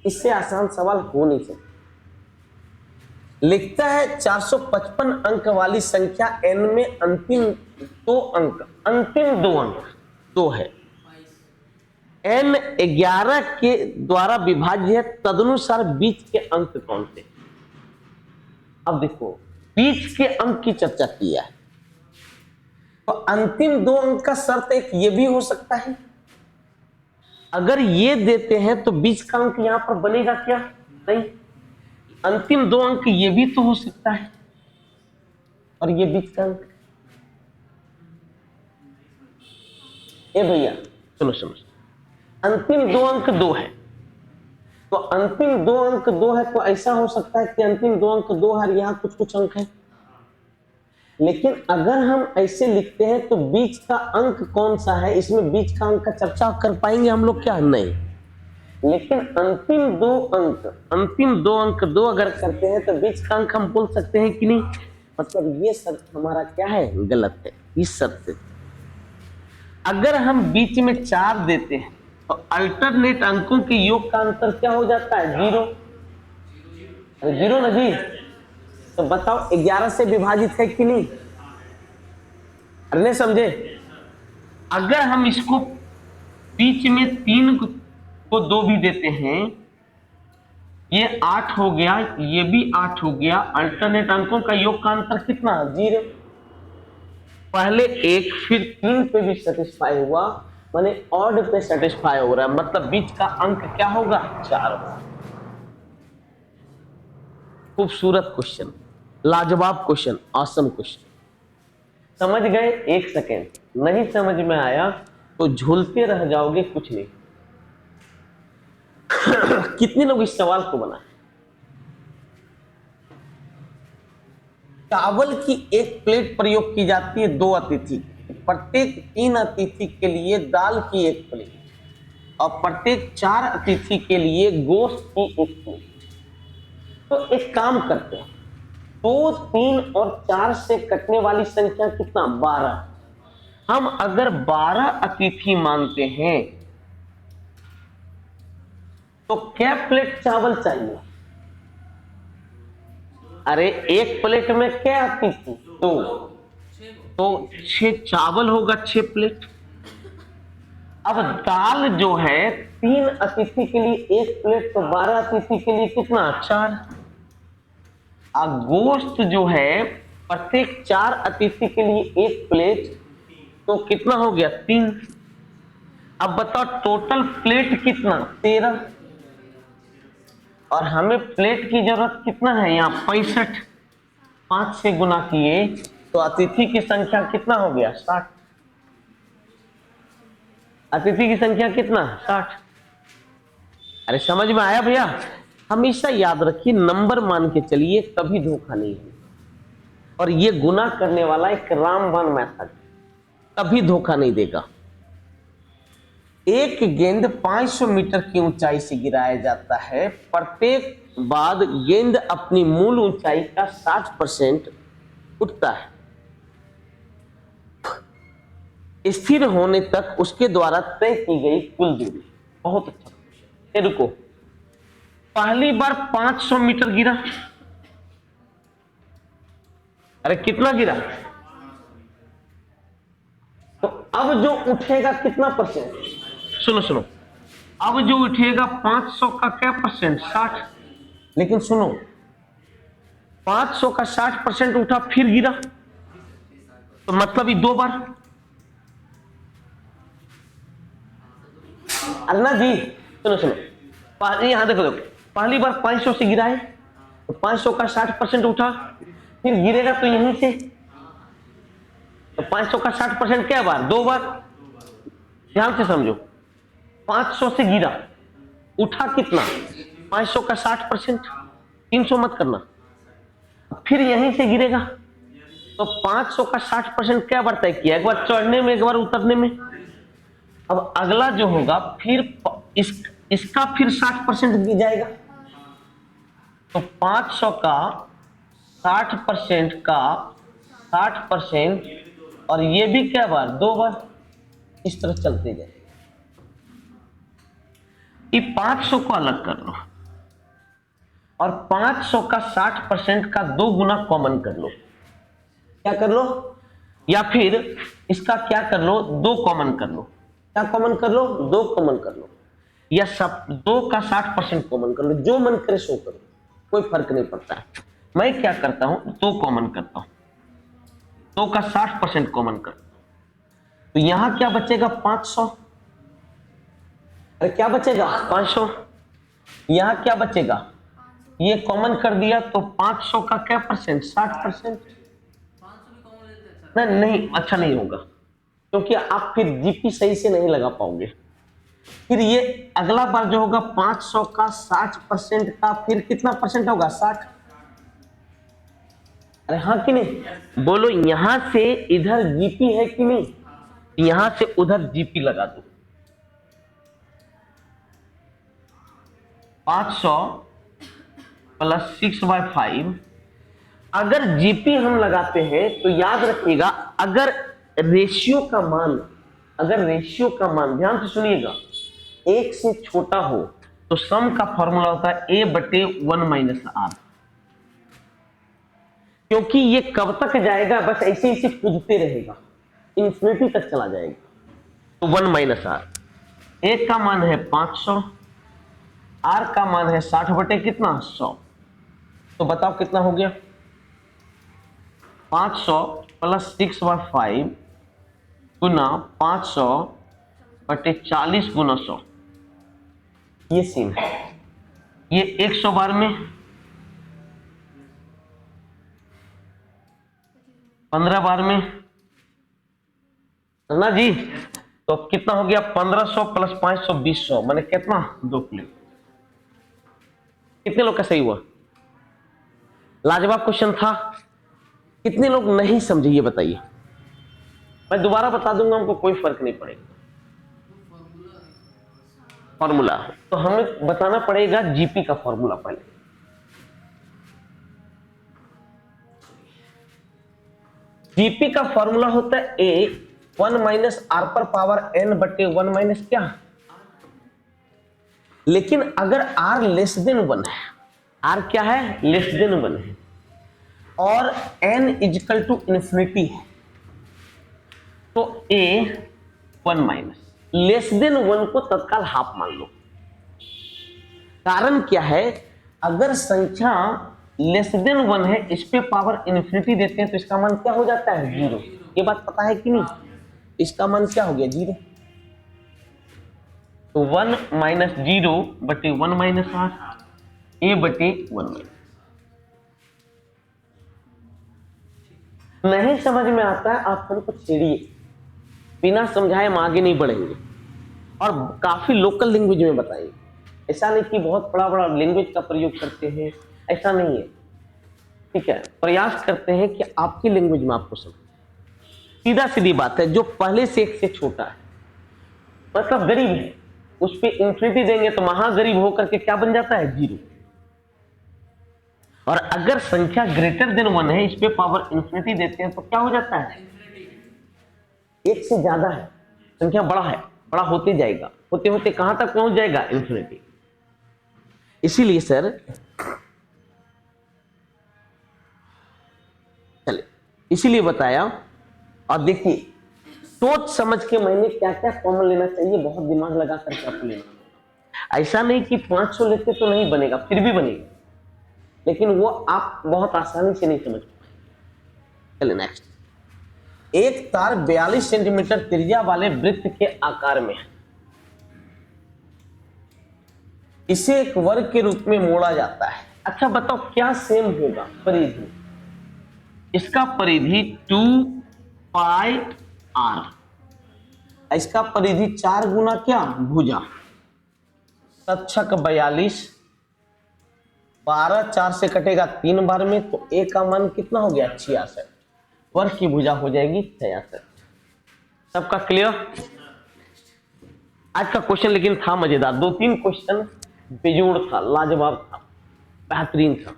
इससे आसान सवाल हो नहीं सकता। लिखता है 455 अंक वाली संख्या n में अंतिम 2 अंक, अंतिम 2 अंक 2 है। n 11 के द्वारा विभाज्य है, तदनुसार बीच के अंक कौन से? अब देखो, बीच के अंक की चर्चा किया है तो अंतिम 2 अंक का शर्त एक ये भी हो सकता है, अगर ये देते हैं तो बीच का अंक यहां पर बनेगा क्या? नहीं। अंतिम 2 अंक ये भी तो हो सकता है, और ये बीच का अंक। ए भैया सुनो सुनो, अंतिम 2 अंक 2 है, तो अंतिम 2 अंक 2 है, तो ऐसा हो सकता है कि अंतिम 2 अंक 2 है, यहां कुछ कुछ अंक है। लेकिन अगर हम ऐसे लिखते हैं तो बीच का अंक कौन सा है? इसमें बीच का अंक का चर्चा कर पाएंगे हम लोग क्या? नहीं। लेकिन अंतिम 2 अंक, अंतिम 2 अंक 2 अगर करते हैं तो बीच का अंक हम बोल सकते हैं कि नहीं? मतलब ये शर्त हमारा क्या है? गलत है। इस शर्त से अगर हम बीच में 4 देते हैं तो अल्टरनेट अंकों के योग का अंतर क्या हो जाता है? 0। 0 ना जी? तो बताओ 11 से विभाजित है कि नहीं? अरे नहीं समझे? अगर हम इसको बीच में 3 को 2 भी देते हैं, ये 8 हो गया, ये भी 8 हो गया। अल्टरनेट अंकों का योग का अंतर कितना? 0। पहले 1 फिर 3 पे भी सेटिस्फाई हुआ, माने ऑड पे सेटिस्फाई हो रहा है, मतलब बीच का अंक क्या होगा? 4 होगा। खूबसूरत क्वेश्चन, लाजवाब क्वेश्चन, ऑसम क्वेश्चन। समझ गए? 1 सेकेंड। नहीं समझ में आया तो झूलते रह जाओगे, कुछ नहीं। कितने लोग इस सवाल को बनाए? चावल की एक प्लेट प्रयोग की जाती है 2 अतिथि, प्रत्येक 3 अतिथि के लिए दाल की 1 प्लेट, और प्रत्येक 4 अतिथि के लिए गोश्त की 1 प्लेट। तो एक काम करते हैं, 2, 3 और 4 से कटने वाली संख्या कितना? 12। हम अगर 12 अतिथि मानते हैं तो क्या प्लेट चावल चाहिए? अरे एक प्लेट में क्या आती थी? तो 6 चावल होगा 6 प्लेट। अब दाल जो है 3 अतिथि के लिए 1 प्लेट, तो 12 अतिथि के लिए कितना? 4। अब गोश्त जो है प्रत्येक 4 अतिथि के लिए 1 प्लेट, तो कितना हो गया? 3। अब बताओ टोटल प्लेट कितना? 13। और हमें प्लेट की जरूरत कितना है? यहाँ 65। 5 से गुना किए तो अतिथि की संख्या कितना हो गया? 60। अतिथि की संख्या कितना? 60। अरे समझ में आया भैया? हमेशा याद रखिए, नंबर मान के चलिए, कभी धोखा नहीं है। और ये गुना करने वाला एक रामबाण मेथड, कभी धोखा नहीं देगा। एक गेंद 500 मीटर की ऊंचाई से गिराया जाता है। प्रत्येक बाद गेंद अपनी मूल ऊंचाई का 60% उठता है। स्थिर होने तक उसके द्वारा तय की गई कुल दूरी। बहुत अच्छा। ये रुको, पहली बार 500 मीटर गिरा। अरे कितना गिरा? तो अब जो उठेगा कितना परसेंट? सुनो सुनो, अब जो उठेगा 500 का क्या परसेंट? 60। लेकिन सुनो, 500 का 60% उठा फिर गिरा, तो मतलब ये 2 बार। अन्ना जी सुनो सुनो, यहां देखो देखो, पहली बार 500 से गिरा है, तो 500 का 60% उठा, फिर गिरेगा तो यहीं से, तो 500 का 60% क्या बार? 2 बार। ध्यान से समझो, 500 से गिरा, उठा कितना? 500 का 60%। 300 मत करना। फिर यहीं से गिरेगा, तो 500 का 60% क्या बार तय किया? एक बार चढ़ने में, एक बार उतरने में। अब अगला जो होगा फिर इसका फिर 60% गिर जाएगा, तो 500 का 60% का 60%, और ये भी क्या बार? 2 बार। इस तरह चलते जाए। ये 500 को अलग कर लो और 500 का 60% का 2 गुना कॉमन कर लो। क्या कर लो? या फिर इसका क्या कर लो? 2 कॉमन कर लो। क्या कॉमन कर लो? 2 कॉमन कर लो, या सब 2 का 60% कॉमन कर लो। जो मन करे सो करो, कोई फर्क नहीं पड़ता है। मैं क्या करता हूं? 2 कॉमन करता हूं, 2 का 60% कॉमन करता हूं, तो यहां क्या बचेगा? 500। अरे क्या बचेगा? 500। यहां क्या बचेगा? ये कॉमन कर दिया, तो 500 का क्या परसेंट? 60%। नहीं नहीं, अच्छा नहीं होगा, क्योंकि आप फिर जीपी सही से नहीं लगा पाओगे। फिर ये अगला बार जो होगा 500 का 60% का फिर कितना परसेंट होगा? 60। अरे हाँ कि नहीं? बोलो, यहां से इधर जीपी है कि नहीं? यहां से उधर जीपी लगा दो। 500 प्लस 6/5। अगर जीपी हम लगाते हैं तो याद रखिएगा, अगर रेशियो का मान ध्यान से सुनिएगा, 1 से छोटा हो तो सम का फॉर्मूला होता है a/1 - r। क्योंकि ये कब तक जाएगा? बस ऐसे ऐसे कूदते रहेगा, इन्फिनिटी तक चला जाएगा, तो 1 - r। a का मान है 500, r का मान है 60/कितना? 100। तो बताओ कितना हो गया? 500 प्लस 6/5 गुना 500/40 गुना 100। ये सीन है। ये 100 बार में, 15 बार में ना जी। तो कितना हो गया? 1500 प्लस 500 2000, मैंने कितना? 2 प्लेट। कितने लोग का सही हुआ? लाजवाब क्वेश्चन था। कितने लोग नहीं समझे ये बताइए? मैं दोबारा बता दूंगा, हमको कोई फर्क नहीं पड़ेगा। फॉर्मूला तो हमें बताना पड़ेगा जीपी का फॉर्मूला पहले। जीपी का फॉर्मूला होता है a 1 - r पर पावर n/1 - क्या? लेकिन अगर r लेस देन 1 है, r क्या है, लेस देन 1 है, और n इजिकल टू इन्फिनिटी है, तो a 1 माइनस लेस देन 1 को तत्काल हाफ मान लो। कारण क्या है, अगर संख्या लेस देन 1 है, इस पे पावर इन्फिनिटी देते हैं तो इसका मान क्या हो जाता है, 0। ये बात पता है कि नहीं, इसका मान क्या हो गया, 0। तो 1 माइनस 0 बटे 1 माइनस r, a बटे 1 माइनस। नहीं समझ में आता है आप थोड़ी कुछ छेड़िए, बिना समझाए हम आगे नहीं बढ़ेंगे, और काफी लोकल लैंग्वेज में बताइए। ऐसा नहीं कि बहुत बड़ा बड़ा लैंग्वेज का प्रयोग करते हैं, ऐसा नहीं है, ठीक है। प्रयास करते हैं कि आपकी लैंग्वेज में आपको समझ। सीधा सीधी बात है, जो पहले से एक से छोटा है मतलब गरीब है, उस पे इंफिनिटी देंगे तो महागरीब होकर के क्या बन जाता है, 0। और अगर संख्या ग्रेटर देन 1 है, इस पे पावर इंफिनिटी देते हैं तो क्या हो जाता है, एक से ज्यादा है, संख्या बड़ा है, बड़ा होते जाएगा, होते होते कहां तक पहुंच जाएगा, इंफिनिटी। इसीलिए सर चले, इसीलिए बताया। और देखिए सोच समझ के मैंने क्या क्या कॉमन लेना चाहिए, बहुत दिमाग लगा करके आपको लेना। ऐसा नहीं कि 500 लेते तो नहीं बनेगा, फिर भी बनेगा, लेकिन वो आप बहुत आसानी से नहीं समझ पाए। चलिए नेक्स्ट। एक तार 42 सेंटीमीटर त्रिज्या वाले वृत्त के आकार में है, इसे एक वर्ग के रूप में मोड़ा जाता है। अच्छा बताओ क्या सेम होगा, परिधि, इसका परिधि 2 पाई r, इसका परिधि 4 गुना क्या, भुजा, 7 42, 12 4 से कटेगा 3 बार में, तो a का मान कितना हो गया, 66, वर्ग की भुजा हो जाएगी 66। सबका क्लियर। आज का क्वेश्चन लेकिन था मजेदार, 2-3 क्वेश्चन बेजोड़ था, लाजवाब था, बेहतरीन था।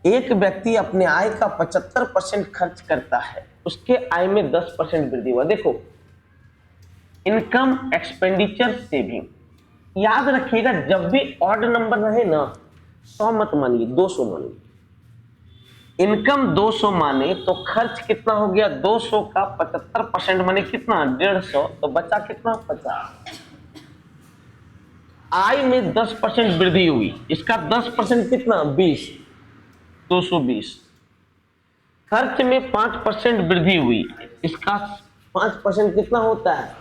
एक व्यक्ति अपने आय का 75% खर्च करता है, उसके आय में 10% वृद्धि हुआ। देखो इनकम एक्सपेंडिचर सेविंग, याद रखिएगा जब भी ऑड नंबर रहे ना, 100 मत मानिए, 200 मानिए। इनकम 200 माने तो खर्च कितना हो गया, 200 का 75% माने कितना, 150, तो बचा कितना, 50। आय में 10% वृद्धि हुई, इसका 10% कितना, 20, 220। खर्च में 5% वृद्धि हुई, इसका 5% कितना होता है,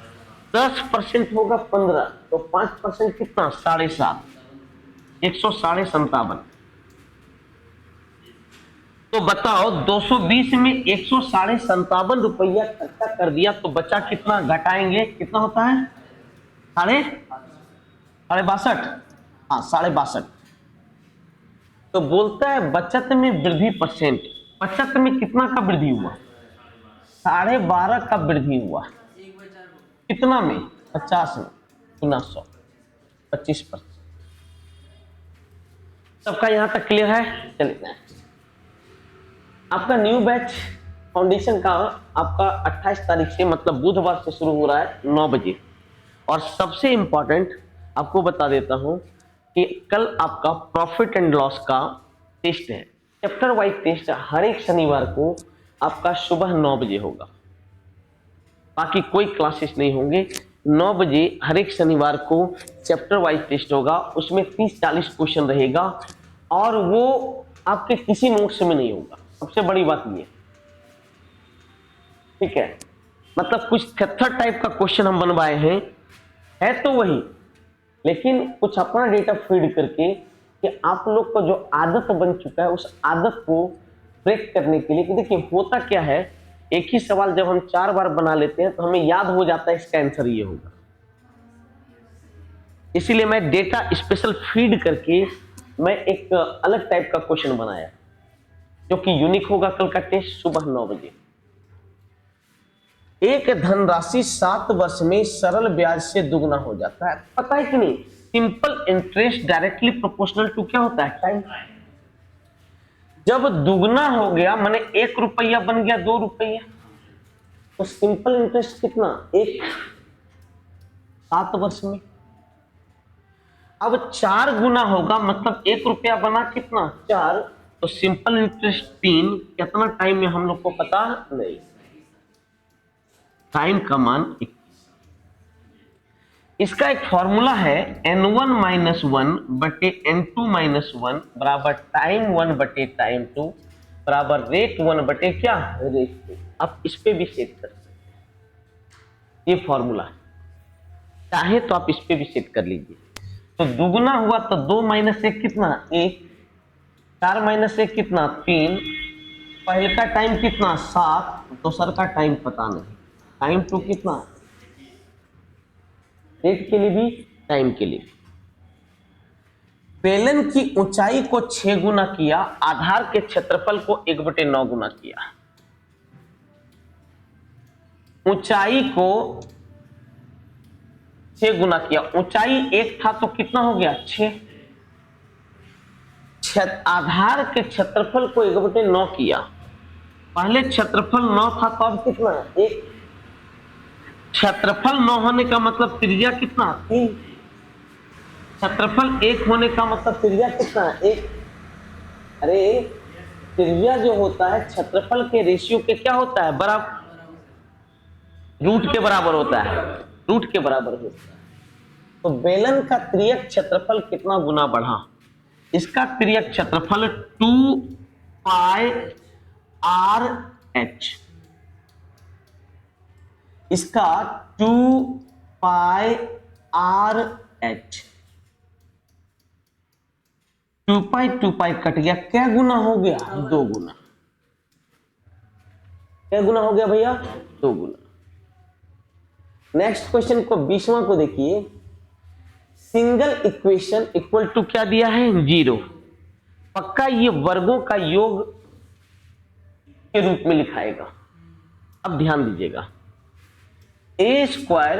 10% होगा 15, तो 5% कितना, 7.5, 157। तो बताओ 220 में 157 रुपया खर्चा कर दिया, तो बचा कितना, घटाएंगे कितना होता है, 62.5, हाँ 62। तो बोलता है बचत में वृद्धि परसेंट, बचत में कितना का वृद्धि हुआ, 12.5 का वृद्धि हुआ, कितना में, 50 में, गुना 100, 25%। सबका यहां तक क्लियर है। चलिए आपका न्यू बैच फाउंडेशन का आपका 28 तारीख से मतलब बुधवार से शुरू हो रहा है 9 बजे। और सबसे इंपॉर्टेंट आपको बता देता हूं कि कल आपका प्रॉफिट एंड लॉस का टेस्ट है, चैप्टर वाइज टेस्ट हर एक शनिवार को आपका सुबह 9 बजे होगा, बाकी कोई क्लासेस नहीं होंगे। 9 बजे हर एक शनिवार को चैप्टर वाइज टेस्ट होगा, उसमें 30-40 क्वेश्चन रहेगा और वो आपके किसी नोट्स में नहीं होगा, सबसे बड़ी बात ये, ठीक है। मतलब कुछ थ्रेड टाइप का क्वेश्चन हम बनवाए हैं, है तो वही, लेकिन कुछ अपना डेटा फीड करके कि आप लोग को जो आदत बन चुका है उस आदत को ब्रेक करने के लिए। कि देखिए होता क्या है, एक ही सवाल जब हम 4 बार बना लेते हैं तो हमें याद हो जाता है इसका आंसर ये होगा, इसीलिए मैं डेटा स्पेशल फीड करके मैं एक अलग टाइप का क्वेश्चन बनाया जो कि यूनिक होगा। कल का टेस्ट सुबह 9 बजे। एक धनराशि 7 वर्ष में सरल ब्याज से दुगना हो जाता है, पता है कि नहीं, simple interest directly proportional to क्या होता है, टाइम। जब दुगना हो गया माने 1 रुपया बन गया 2 रुपया, तो सिंपल इंटरेस्ट कितना, 1 7 वर्ष में। अब 4 गुना होगा मतलब 1 रुपया बना कितना 4, तो सिंपल इंटरेस्ट 3 कितना टाइम में हम लोग को पता नहीं, टाइम का मान 21। इसका एक फॉर्मूला है n1 माइनस 1 बटे n2 माइनस 1 बराबर टाइम 1 बटे टाइम 2 बराबर रेट 1 बटे क्या रेट 2। आप इस पे भी सेट कर सकते, ये फॉर्मूला है, चाहे तो आप इस पे भी सेट कर लीजिए। तो दुगुना हुआ तो 2 माइनस 1 कितना 1, 4 माइनस 1 कितना 3, पहले का टाइम कितना 7, दूसर का टाइम पता नहीं, टाइम 2 कितना, रेट के लिए भी टाइम के लिए। बेलन की ऊंचाई को 6 गुना किया, आधार के क्षेत्रफल को 1/9 गुना किया। ऊंचाई को 6 गुना किया, ऊंचाई 1 था तो कितना हो गया 6, आधार के क्षेत्रफल को 1/9 किया, पहले क्षेत्रफल 9 था तो अब कितना 1, क्षेत्रफल 9 होने का मतलब त्रिज्या कितना 3, क्षेत्रफल 1 होने का मतलब त्रिज्या कितना 1। अरे त्रिज्या जो होता है क्षेत्रफल के रेशियो के क्या होता है बराबर, रूट के बराबर होता है, रूट के बराबर होता है। तो बेलन का त्रियक क्षेत्रफल कितना गुना बढ़ा, इसका त्रियक क्षेत्रफल 2 पाई आर एच, इसका 2 पाई आर एच, 2 पाई कट गया, क्या गुना हो गया 2 गुना, क्या गुना हो गया भैया 2 गुना। नेक्स्ट क्वेश्चन को 20वां को देखिए, सिंगल इक्वेशन इक्वल टू क्या दिया है 0, पक्का ये वर्गों का योग के रूप में लिखाएगा। अब ध्यान दीजिएगा, ए स्क्वायर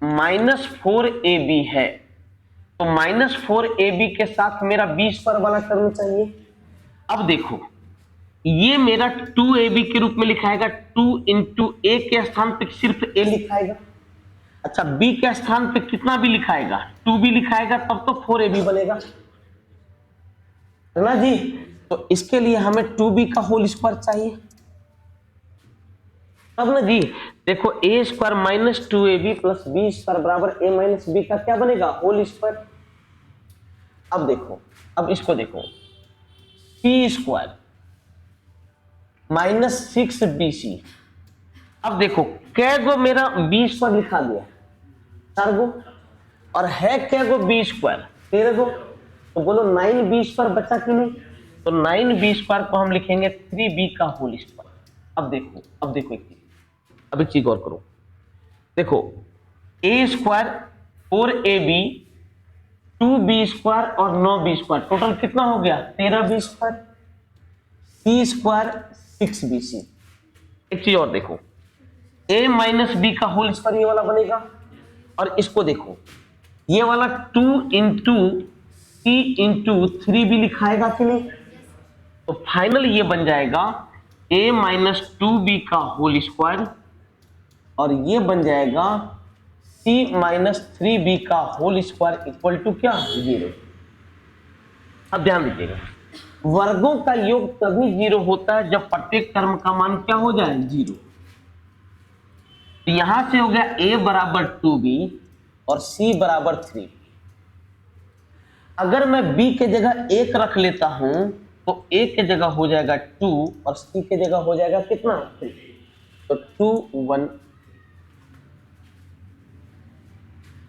-4ab है तो -4ab के साथ मेरा 20 पर वाला करना चाहिए। अब देखो ये मेरा 2ab के रूप में लिखाएगा, 2 इंटू ए के स्थान पे सिर्फ a लिखाएगा, अच्छा b के स्थान पे कितना भी लिखाएगा 2b लिखाएगा, तब तो 4ab बनेगा है ना जी। तो इसके लिए हमें 2b का होल स्क्वायर चाहिए तब ना जी। देखो a square -2ab plus b square बराबर a माइनस b का क्या बनेगा होल स्क्वायर। अब देखो, अब इसको देखो, c स्क्वायर -6bc, अब देखो कै गो मेरा b स्क्वायर लिखा दिया 4 गो, और है कै गो b स्क्वायर 13 गो, तो बोलो 9b स्क्वायर बचा कि नहीं, तो 9b स्क्वायर को हम लिखेंगे 3b का होल स्क्वायर। अब देखो, अब देखो एक चीज गौर करो, देखो a square 4ab 2b square और 9b स्क्वायर टोटल कितना हो गया 13b square, c square 6bc। एक चीज और देखो, a माइनस बी का होल स्क्वायर ये वाला बनेगा, और इसको देखो ये वाला 2 इंटू सी इंटू 3b लिखाएगा कि नहीं, तो फाइनल ये बन जाएगा a माइनस 2b का होल स्क्वायर, और ये बन जाएगा c माइनस 3b का होल स्क्वायर इक्वल टू क्या 0। अब ध्यान दीजिएगा, वर्गों का योग तभी 0 होता है जब प्रत्येक टर्म का मान क्या हो जाए 0। तो यहां से हो गया a बराबर 2b और c बराबर 3। अगर मैं b के जगह 1 रख लेता हूं तो a के जगह हो जाएगा 2 और c के जगह हो जाएगा कितना 3, तो 2 1।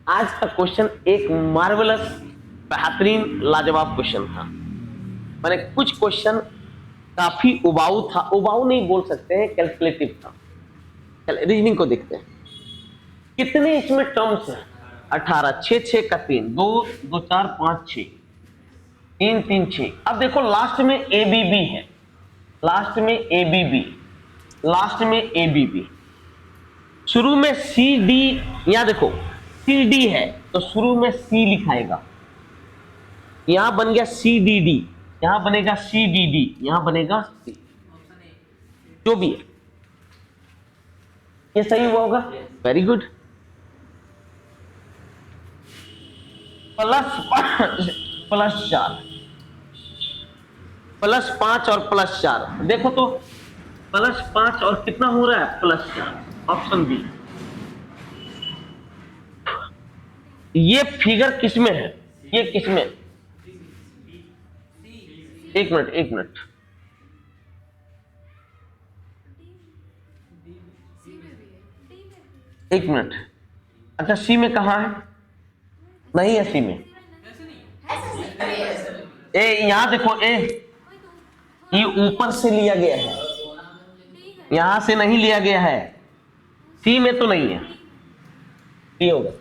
आज का क्वेश्चन एक मार्वेलस बेहतरीन लाजवाब क्वेश्चन था। मैंने कुछ क्वेश्चन काफी उबाऊ था, उबाऊ नहीं बोल सकते हैं, कैलकुलेटिव था। रीजनिंग को देखते हैं, कितने इसमें टर्म्स हैं 18, 6 6 का 3, 2 2 4 5 6, 3 3 6। अब देखो लास्ट में ABB है, लास्ट में ABB, लास्ट में ABB, शुरू में CD, यहां देखो CD है तो शुरू में C लिखाएगा, यहां बन गया CDD, यहां बनेगा CDD, यहां बनेगा C, जो भी है ये सही हुआ होगा, वेरी गुड। +5 +4 +5 और +4 देखो तो +5 और कितना हो रहा है +4 ऑप्शन बी। ये फिगर किसमें है, ये किसमें, एक मिनट एक मिनट, एक मिनट, अच्छा सी में कहा है, नहीं है सी में, ए यहां देखो ए, ये ऊपर से लिया गया है, यहां से नहीं लिया गया है, सी में तो नहीं है, सी होगा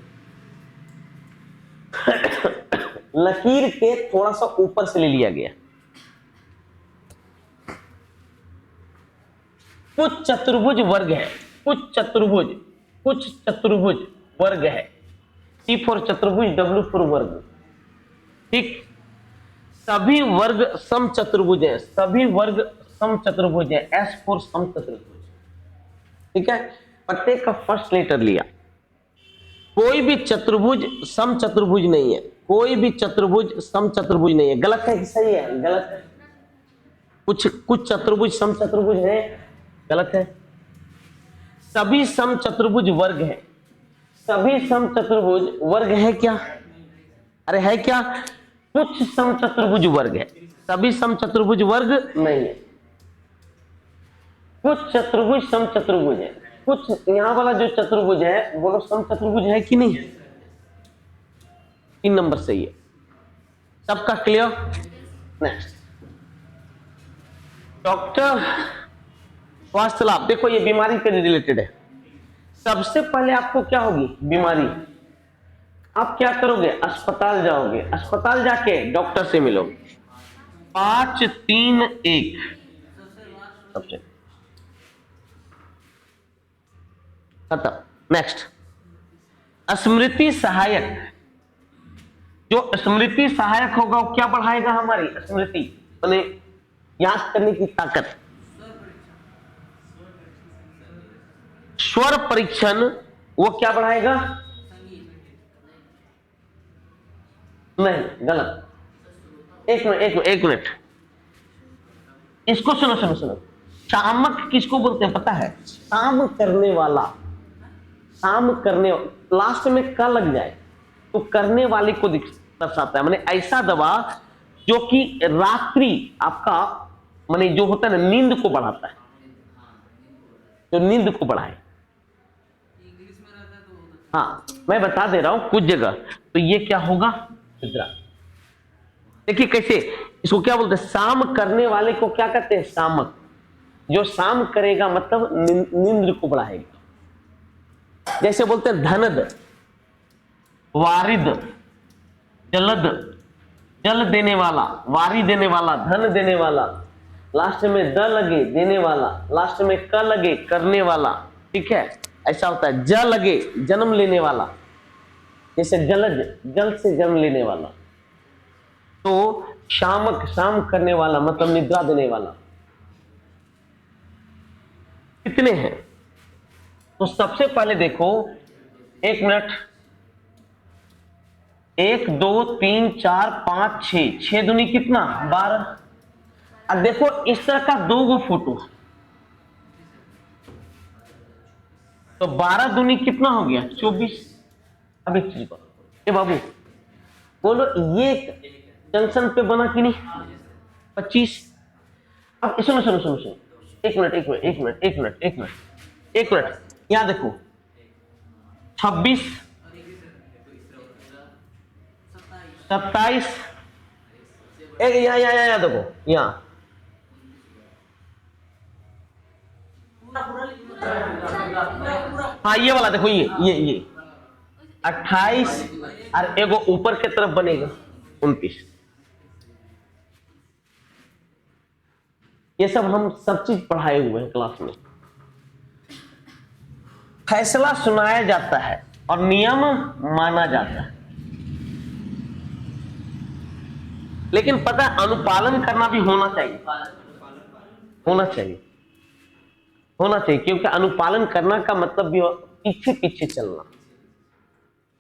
लकीर के थोड़ा सा ऊपर से ले लिया गया। कुछ चतुर्भुज वर्ग है, कुछ चतुर्भुज वर्ग है, सी फॉर चतुर्भुज, डब्ल्यू फॉर वर्ग, ठीक। सभी वर्ग सम चतुर्भुज है, सभी वर्ग सम चतुर्भुज है, एस फॉर सम चतुर्भुज, ठीक है। पट्टे का फर्स्ट लेटर लिया, कोई भी चतुर्भुज सम चतुर्भुज नहीं है, कोई भी चतुर्भुज सम चतुर्भुज नहीं है, गलत है कि सही है, गलत है। कुछ चतुर्भुज सम चतुर्भुज है, गलत है। सभी सम चतुर्भुज वर्ग है, सभी सम चतुर्भुज वर्ग है क्या, अरे है क्या, कुछ सम चतुर्भुज वर्ग है, सभी सम चतुर्भुज वर्ग नहीं है, कुछ चतुर्भुज सम चतुर्भुज है, कुछ यहां वाला जो चतुर्भुज है बोलो सम चतुर्भुज है कि नहीं, 3 नंबर सही है, सबका क्लियर। नेक्स्ट डॉक्टर स्वास्थ्य लाभ, देखो ये बीमारी के रिलेटेड है। सबसे पहले आपको क्या होगी बीमारी, आप क्या करोगे, अस्पताल जाओगे, अस्पताल जाके डॉक्टर से मिलोगे, 5 3 1 सबसे खत्म। नेक्स्ट स्मृति सहायक, जो स्मृति सहायक होगा वो क्या बढ़ाएगा, हमारी स्मृति माने याद करने की ताकत। स्वर परीक्षण वो क्या बढ़ाएगा, नहीं गलत, एक मिनट, इसको सुनो सुनो सुनो, शामक किसको बोलते हैं पता है, शाम करने वाला, शाम करने, लास्ट में क लग जाए तो करने वाले को दर्शाता है, माने ऐसा दवा जो कि रात्रि आपका माने जो होता है ना नींद को बढ़ाता है, जो नींद को बढ़ाए। हाँ मैं बता दे रहा हूं कुछ जगह, तो ये क्या होगा निद्रा। देखिए कैसे, इसको क्या बोलते हैं, शाम करने वाले को क्या कहते हैं, शामक, जो शाम करेगा मतलब नींद को बढ़ाएगा। जैसे बोलते हैं धनद, वारिद, जलद, जल देने वाला, वारी देने वाला, धन देने वाला, लास्ट में द लगे देने वाला, लास्ट में क लगे करने वाला, ठीक है। ऐसा होता है, ज लगे जन्म लेने वाला, जैसे जलज, जल से जन्म लेने वाला, तो शामक शाम करने वाला मतलब निद्रा देने वाला। कितने हैं, तो सबसे पहले देखो, 1 मिनट, 1 2 3 4 5 6, 6 दूनी कितना 12। अब देखो इस तरह का 2 गो फोटो, तो 12 दूनी कितना हो गया 24। अब एक चीज ये बाबू बोलो, ये जंक्शन पे बना कि नहीं 25। अब सुनो सुनो सुनो सुनो, एक मिनट, यहां देखो 26 27, एक यहां देखो, यहां हाँ ये वाला देखो, ये 28 और एगो ऊपर के तरफ बनेगा 29। ये सब हम सब चीज पढ़ाए हुए हैं क्लास में। फैसला सुनाया जाता है और नियम माना जाता है, लेकिन पता है अनुपालन करना भी होना चाहिए, क्योंकि अनुपालन करना का मतलब भी पीछे पीछे चलना।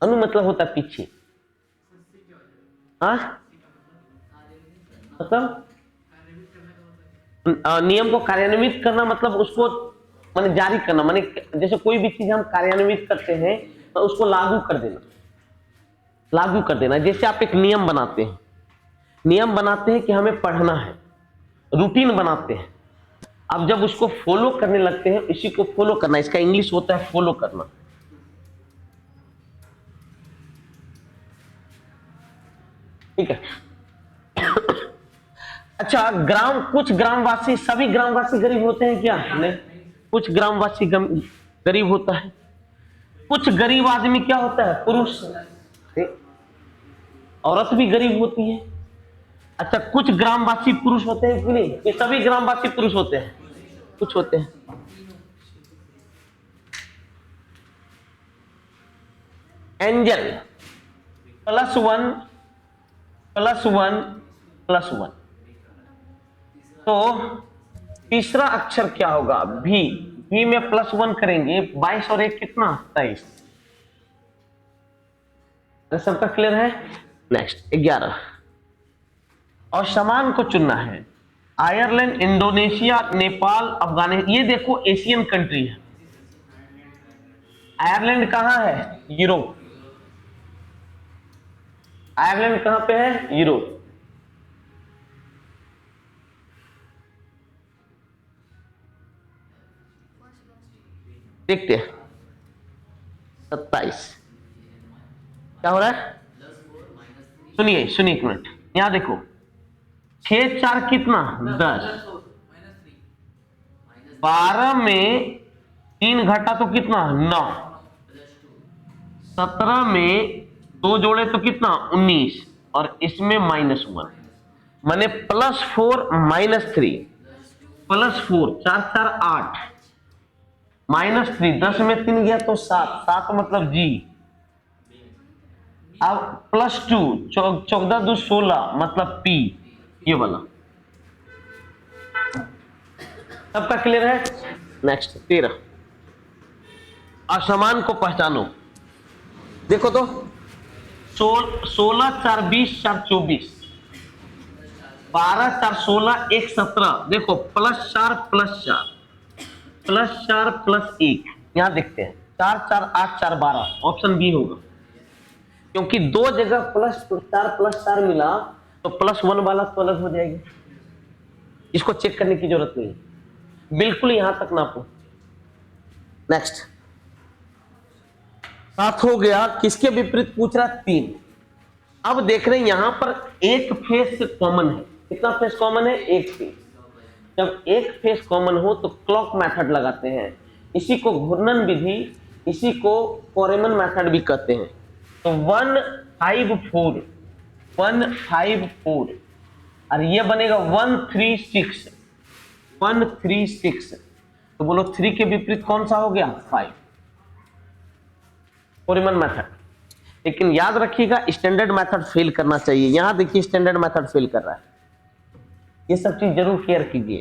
अनु मतलब होता है पीछे, हाँ मतलब नियम को कार्यान्वित करना मतलब उसको माने जारी करना, माने जैसे कोई भी चीज हम कार्यान्वित करते हैं तो उसको लागू कर देना, लागू कर देना। जैसे आप एक नियम बनाते हैं, नियम बनाते हैं कि हमें पढ़ना है, रूटीन बनाते हैं। अब जब उसको फॉलो करने लगते हैं, इसी को फॉलो करना, इसका इंग्लिश होता है फॉलो करना। ठीक है। अच्छा, कुछ ग्रामवासी, सभी ग्रामवासी गरीब होते हैं क्या? नहीं, कुछ ग्रामवासी गरीब होता है। कुछ गरीब आदमी क्या होता है? पुरुष। औरत भी गरीब होती है। अच्छा, कुछ ग्रामवासी पुरुष होते हैं कि नहीं? ये सभी ग्रामवासी पुरुष होते हैं? कुछ होते हैं। एंजल +1 +1 +1, तो तीसरा अक्षर क्या होगा? भी। भी में +1 करेंगे, 22 और 1 कितना? 23। सबका क्लियर है? नेक्स्ट 11, और समान को चुनना है। आयरलैंड, इंडोनेशिया, नेपाल, अफगानिस्तान, ये देखो एशियन कंट्री है। आयरलैंड कहां है? यूरोप। आयरलैंड कहां पे है? यूरोप। देखते हैं 27 क्या हो रहा है? सुनिए सुनिए एक मिनट, यहां देखो 6 4 कितना? 10। 12 में 3 घटा तो कितना? 9। 17 में 2 जोड़े तो कितना? 19, और इसमें -1, माने +4 -3 +4, 4 4 8 -3, 10 में 3 गया तो 7, 7 मतलब जी। अब +2, 14 2 16 मतलब पी, ये वाला। सबका क्लियर है? नेक्स्ट 13, असमान को पहचानो। देखो तो 16 4 20 4 24, 12 4 16 1 17, देखो +4 +4 +4 +1, यहां देखते हैं 4 4 8 4 12, ऑप्शन बी होगा, क्योंकि दो जगह +4 +4 मिला तो +1 वाला तो अलग हो जाएगी, इसको चेक करने की जरूरत नहीं, बिल्कुल यहां तक नापो। नेक्स्ट 7 हो गया, किसके विपरीत पूछ रहा? 3। अब देख रहे हैं यहां पर एक फेस कॉमन है। कितना फेस कॉमन है? एक फेस। जब एक फेस कॉमन हो तो क्लॉक मेथड लगाते हैं, इसी को घूर्णन विधि, इसी को फोरेमन मेथड भी कहते हैं। तो 154 154, और ये बनेगा 136 136, तो बोलो 3 के विपरीत कौन सा हो गया? 5, फोरेमन मेथड। लेकिन याद रखिएगा स्टैंडर्ड मेथड फेल करना चाहिए। यहां देखिए स्टैंडर्ड मेथड फेल कर रहा है, ये सब चीज जरूर केयर कीजिए।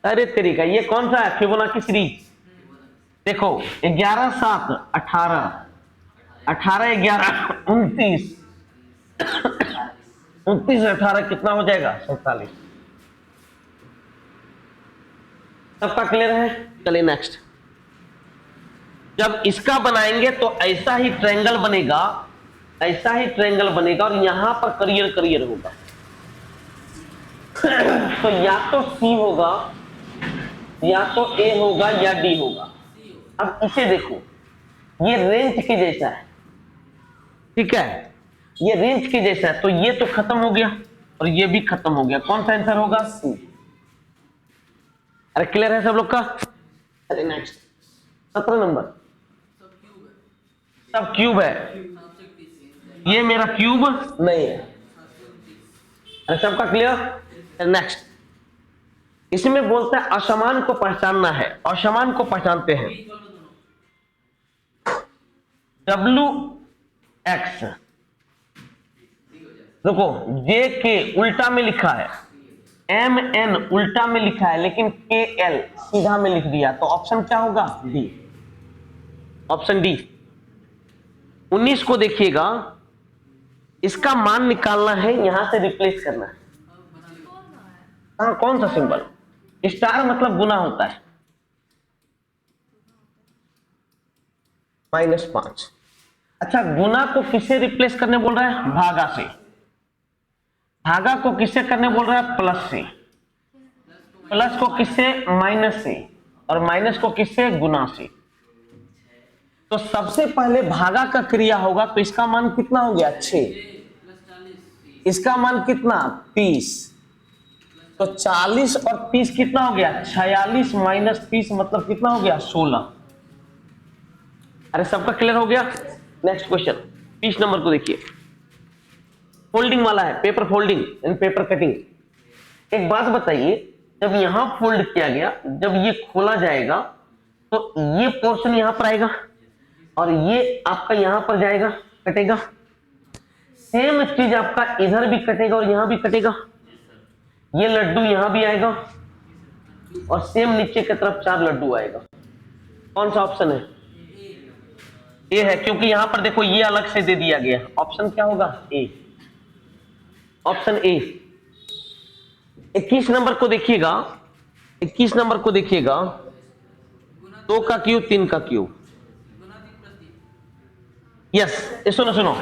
अरे तरीका, ये कौन सा है? Fibonacci series. देखो 11 7 18, 18 11 29, 29 18 कितना हो जाएगा? 47। सबका क्लियर है? चलिए नेक्स्ट। जब इसका बनाएंगे तो ऐसा ही ट्रायंगल बनेगा, ऐसा ही ट्रायंगल बनेगा, और यहां पर करियर करियर होगा। तो या तो सी होगा, या तो ए होगा, या डी होगा। अब इसे देखो, ये रेंज के जैसा है, ठीक है, ये रेंज के जैसा है, तो ये तो खत्म हो गया और ये भी खत्म हो गया। कौन सा आंसर होगा? सी। अरे क्लियर है सब लोग का? अरे नेक्स्ट 17 नंबर, सब क्यूब है, ये मेरा क्यूब नहीं है। अरे सबका क्लियर? नेक्स्ट, इसमें बोलता है असमान को पहचानना है। असमान को पहचानते हैं, WX, देखो जे के उल्टा में लिखा है, MN उल्टा में लिखा है, लेकिन KL सीधा में लिख दिया, तो ऑप्शन क्या होगा? D, option D. 19 को देखिएगा, इसका मान निकालना है, यहां से रिप्लेस करना है। हाँ, कौन सा सिंबल? स्टार मतलब गुना होता है। -5। अच्छा, गुना को किससे रिप्लेस करने बोल रहा है? भागा से। भागा को किससे करने बोल रहा है? प्लस से। प्लस को किससे? माइनस से। और माइनस को किससे? गुना से। तो सबसे पहले भागा का क्रिया होगा, तो इसका मान कितना हो गया? 6। इसका मान कितना? 30। तो 40 और 30 कितना हो गया? 46 माइनस 30 मतलब कितना हो गया? 16। अरे सबका क्लियर हो गया? नेक्स्ट क्वेश्चन 30 नंबर को देखिए। फोल्डिंग वाला है, paper folding and paper cutting. एक बात बताइए, जब यहां फोल्ड किया गया, जब ये खोला जाएगा तो ये पोर्शन यहां पर आएगा और ये आपका यहां पर जाएगा, कटेगा। सेम चीज आपका इधर भी कटेगा और यहां भी कटेगा। ये लड्डू यहां भी आएगा और सेम नीचे की तरफ 4 लड्डू आएगा। कौन सा ऑप्शन है? ए है, क्योंकि यहां पर देखो ये अलग से दे दिया गया। ऑप्शन क्या होगा? ए। Option A. 21 नंबर को देखिएगा, 21 नंबर को देखिएगा। 2 का क्यूब 3 का क्यूब। यस, सुनो सुनो,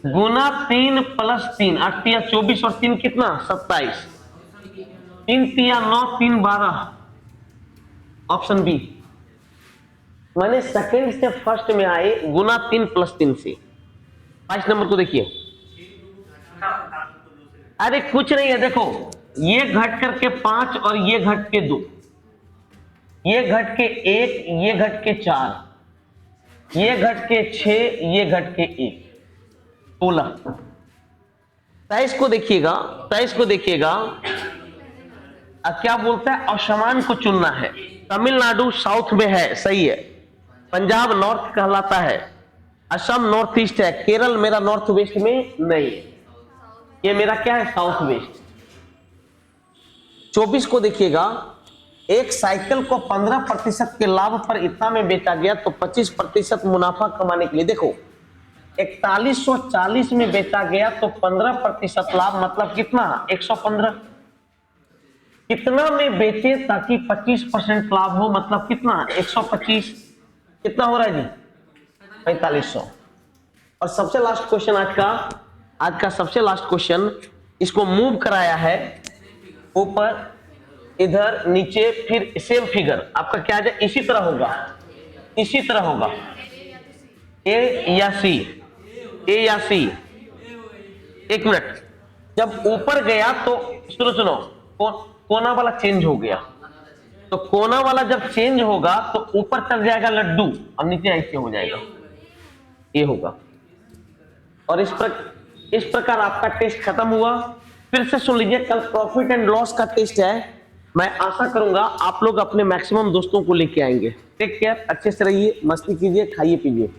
गुना 3 प्लस 3 8 या 24 और 3 कितना? 27। 3 तिया 9, 3 12। Option B. मैंने सेकेंड से फर्स्ट में आए गुना 3 प्लस 3 से। 22 नंबर को देखिए। अरे कुछ नहीं है, देखो ये घट करके 5 और ये घट के 2, ये घट के 1, ये घट के 4, ये घट के 6, ये घट के 1, 16। 23 को देखिएगा, 23 को देखिएगा। क्या बोलता है? असमान को चुनना है। तमिलनाडु साउथ में है, सही है। पंजाब नॉर्थ कहलाता है। असम नॉर्थ ईस्ट है। केरल मेरा नॉर्थ वेस्ट में नहीं, ये मेरा क्या है? South west. 24 को देखिएगा। एक साइकिल को 15% के लाभ पर इतना में बेचा गया तो 25% मुनाफा कमाने के लिए, देखो 4140 में बेचा गया तो 15% लाभ मतलब कितना? 115। कितना में बेचे ताकि 25% लाभ हो मतलब कितना? 125। कितना हो रहा है जी? 4500। और सबसे लास्ट क्वेश्चन आज का सबसे लास्ट क्वेश्चन, इसको मूव कराया है ऊपर, इधर, नीचे, फिर सेम फिगर आपका क्या है? इसी तरह होगा, इसी तरह होगा। ए या सी, ए या सी। एक मिनट, जब ऊपर गया तो सुनो सुनो, कोना वाला चेंज हो गया। तो कोना वाला जब चेंज होगा तो ऊपर चल जाएगा लड्डू और नीचे ऐसे हो जाएगा, ये होगा। और इस प्रकार आपका टेस्ट खत्म हुआ। फिर से सुन लीजिए, कल प्रॉफिट एंड लॉस का टेस्ट है। मैं आशा करूंगा आप लोग अपने मैक्सिमम दोस्तों को लेके आएंगे। टेक केयर, अच्छे से रहिए, मस्ती कीजिए, खाइए पीजिए।